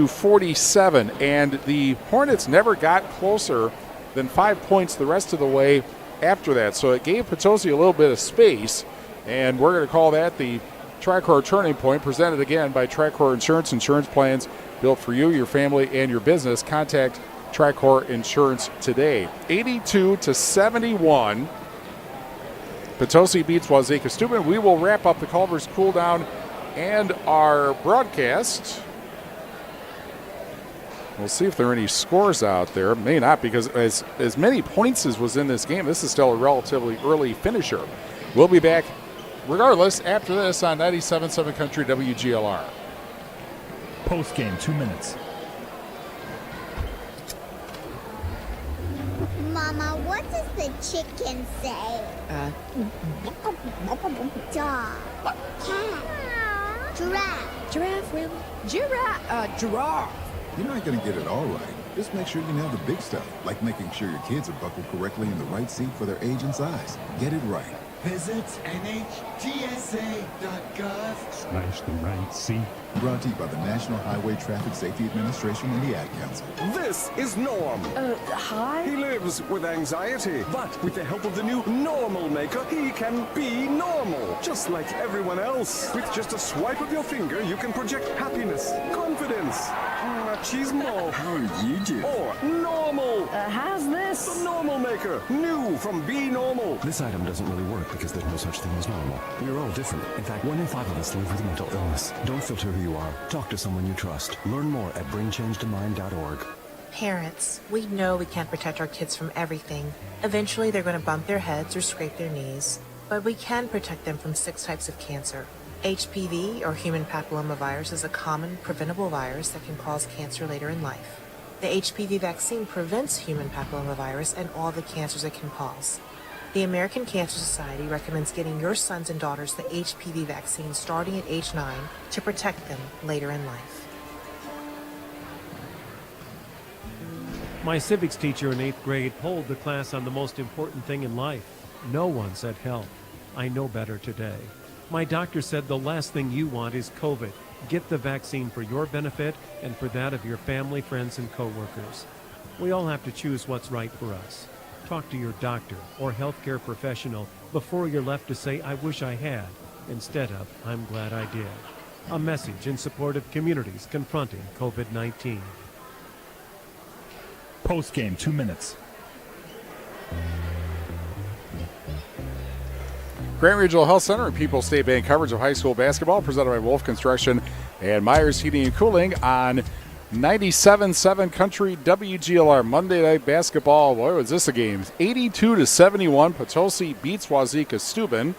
47. And the Hornets never got closer than 5 points the rest of the way after that. So it gave Potosi a little bit of space, and we're going to call that the Tricor Turning Point, presented again by Tricor Insurance. Insurance plans built for you, your family, and your business. Contact Tricor Insurance today. 82-71. Potosi beats Wauzeka-Steuben. We will wrap up the Culver's cool down and our broadcast. We'll see if there are any scores out there. May not, because as many points as was in this game, this is still a relatively early finisher. We'll be back regardless after this on 97.7 Country WGLR. Post game, 2 minutes. Mama, what does the chicken say? Dog. Cat. Giraffe. Giraffe, really? Giraffe. You're not going to get it all right. Just make sure you nail the big stuff, like making sure your kids are buckled correctly in the right seat for their age and size. Get it right. Visit NHTSA.gov. Smash the right seat. Brought to you by the National Highway Traffic Safety Administration and the Ad Council. This is Norm. Hi? He lives with anxiety, but with the help of the new Normal Maker, he can be normal, just like everyone else. With just a swipe of your finger, you can project happiness, confidence, machismo. How are you doing? Or normal. How's this? The Normal Maker, new from Be Normal. This item doesn't really work because there's no such thing as normal. We're all different. In fact, 1 in 5 of us live with a mental illness. Don't filter who you are. Talk to someone you trust. Learn more at bringchangetamind.org. Parents, we know we can't protect our kids from everything. Eventually, they're going to bump their heads or scrape their knees. But we can protect them from 6 types of cancer. HPV, or human papillomavirus, is a common, preventable virus that can cause cancer later in life. The HPV vaccine prevents human papillomavirus and all the cancers it can cause. The American Cancer Society recommends getting your sons and daughters the HPV vaccine starting at age 9 to protect them later in life. My civics teacher in 8th grade polled the class on the most important thing in life. No one said health. I know better today. My doctor said the last thing you want is COVID. Get the vaccine for your benefit and for that of your family, friends, and coworkers. We all have to choose what's right for us. Talk to your doctor or healthcare professional before you're left to say, I wish I had, instead of, I'm glad I did. A message in support of communities confronting COVID-19. Post game, 2 minutes. Grant Regional Health Center and People's State Bank coverage of high school basketball presented by Wolf Construction and Myers Heating and Cooling on 97.7 Country WGLR. Monday Night Basketball. Boy, was this a game. 82-71. Potosi beats Wauzeka-Steuben.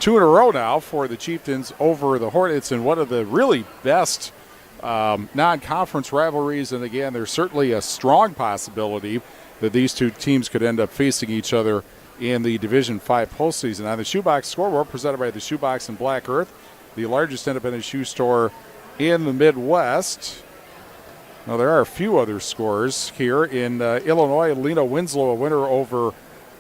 2 in a row now for the Chieftains over the Hornets in one of the really best non-conference rivalries. And again, there's certainly a strong possibility that these two teams could end up facing each other in the Division 5 postseason. On the Shoebox scoreboard, presented by the Shoebox and Black Earth, the largest independent shoe store in the Midwest. Now, there are a few other scores here. In Illinois, Lena Winslow, a winner over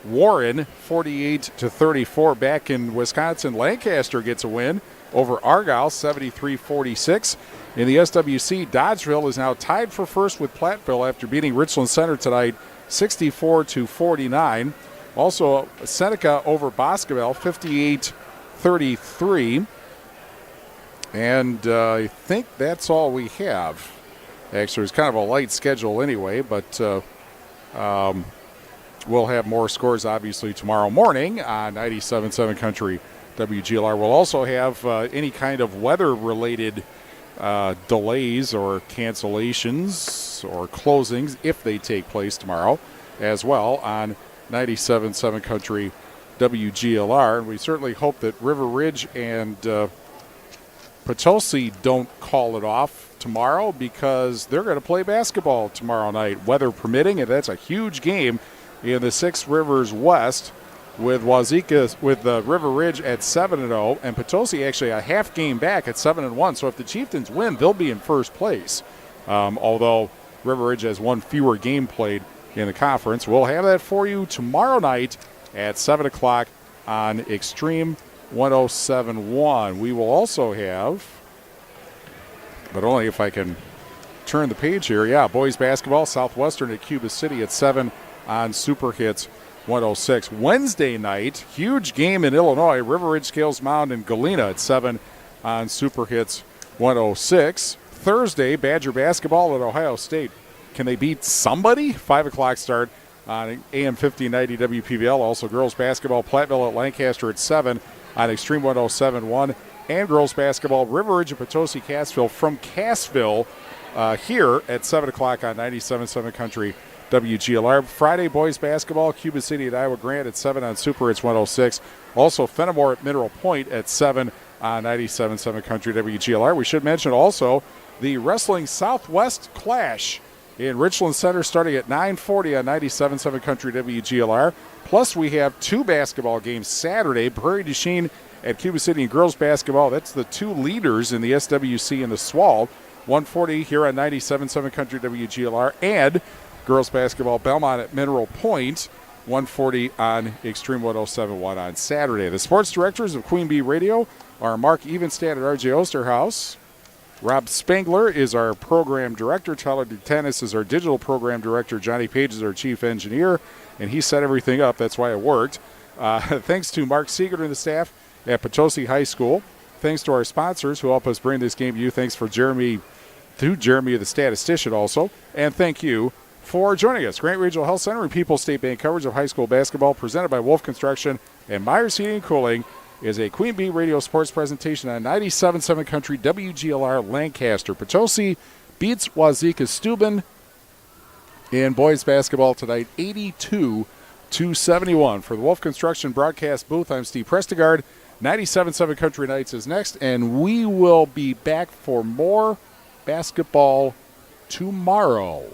Warren, 48-34. Back in Wisconsin, Lancaster gets a win over Argyle, 73-46. In the SWC, Dodgeville is now tied for first with Platteville after beating Richland Center tonight, 64-49. Also, Seneca over Boscoville, 58-33. And I think that's all we have. Actually, it's kind of a light schedule anyway, but we'll have more scores, obviously, tomorrow morning on 97.7 Country WGLR. We'll also have any kind of weather-related delays or cancellations or closings, if they take place tomorrow, as well on 97.7 Country WGLR. And we certainly hope that River Ridge and Potosi don't call it off tomorrow, because they're going to play basketball tomorrow night, weather permitting, and that's a huge game in the Six Rivers West with River Ridge at 7-0, and Potosi actually a half game back at 7-1. So if the Chieftains win, they'll be in first place. Although River Ridge has one fewer game played in the conference. We'll have that for you tomorrow night at 7 o'clock on Extreme 107.1. We will also have, but only if I can turn the page here. Yeah, boys basketball, Southwestern at Cuba City at 7 on Super Hits 106. Wednesday night, huge game in Illinois. River Ridge, Scales Mound, and Galena at 7 on Super Hits 106. Thursday, Badger basketball at Ohio State. Can they beat somebody? 5 o'clock start on AM 1590 WPVL. Also, girls basketball, Platteville at Lancaster at 7 on Extreme 107.1. And girls basketball, River Ridge and Potosi Cassville from Cassville here at 7 o'clock on 97.7 Country WGLR. Friday, boys basketball, Cuba City at Iowa Grant at 7 on Super Hits 106. Also, Fenimore at Mineral Point at 7 on 97.7 Country WGLR. We should mention also the Wrestling Southwest Clash in Richland Center starting at 9:40 on 97.7 Country WGLR. Plus, we have 2 basketball games Saturday. Prairie du Chien at Cuba City in girls basketball. That's the 2 leaders in the SWC and the SWAL. 1:40 here on 97.7 Country WGLR. And girls basketball, Belmont at Mineral Point. 1:40 on Extreme 107.1 on Saturday. The sports directors of Queen Bee Radio are Mark Evenstad at RJ Osterhaus. Rob Spangler is our program director. Tyler DeTennis is our digital program director. Johnny Page is our chief engineer, and he set everything up. That's why it worked. Thanks to Mark Siegert and the staff at Potosi High School. Thanks to our sponsors who help us bring this game to you. Thanks for Jeremy the statistician also. And thank you for joining us. Grant Regional Health Center and People's State Bank coverage of high school basketball presented by Wolf Construction and Myers Heating and Cooling is a Queen Bee Radio sports presentation on 97.7 Country WGLR Lancaster. Potosi beats Wauzeka-Steuben in boys basketball tonight, 82-71. For the Wolf Construction broadcast booth, I'm Steve Prestegard. 97.7 Country Nights is next, and we will be back for more basketball tomorrow.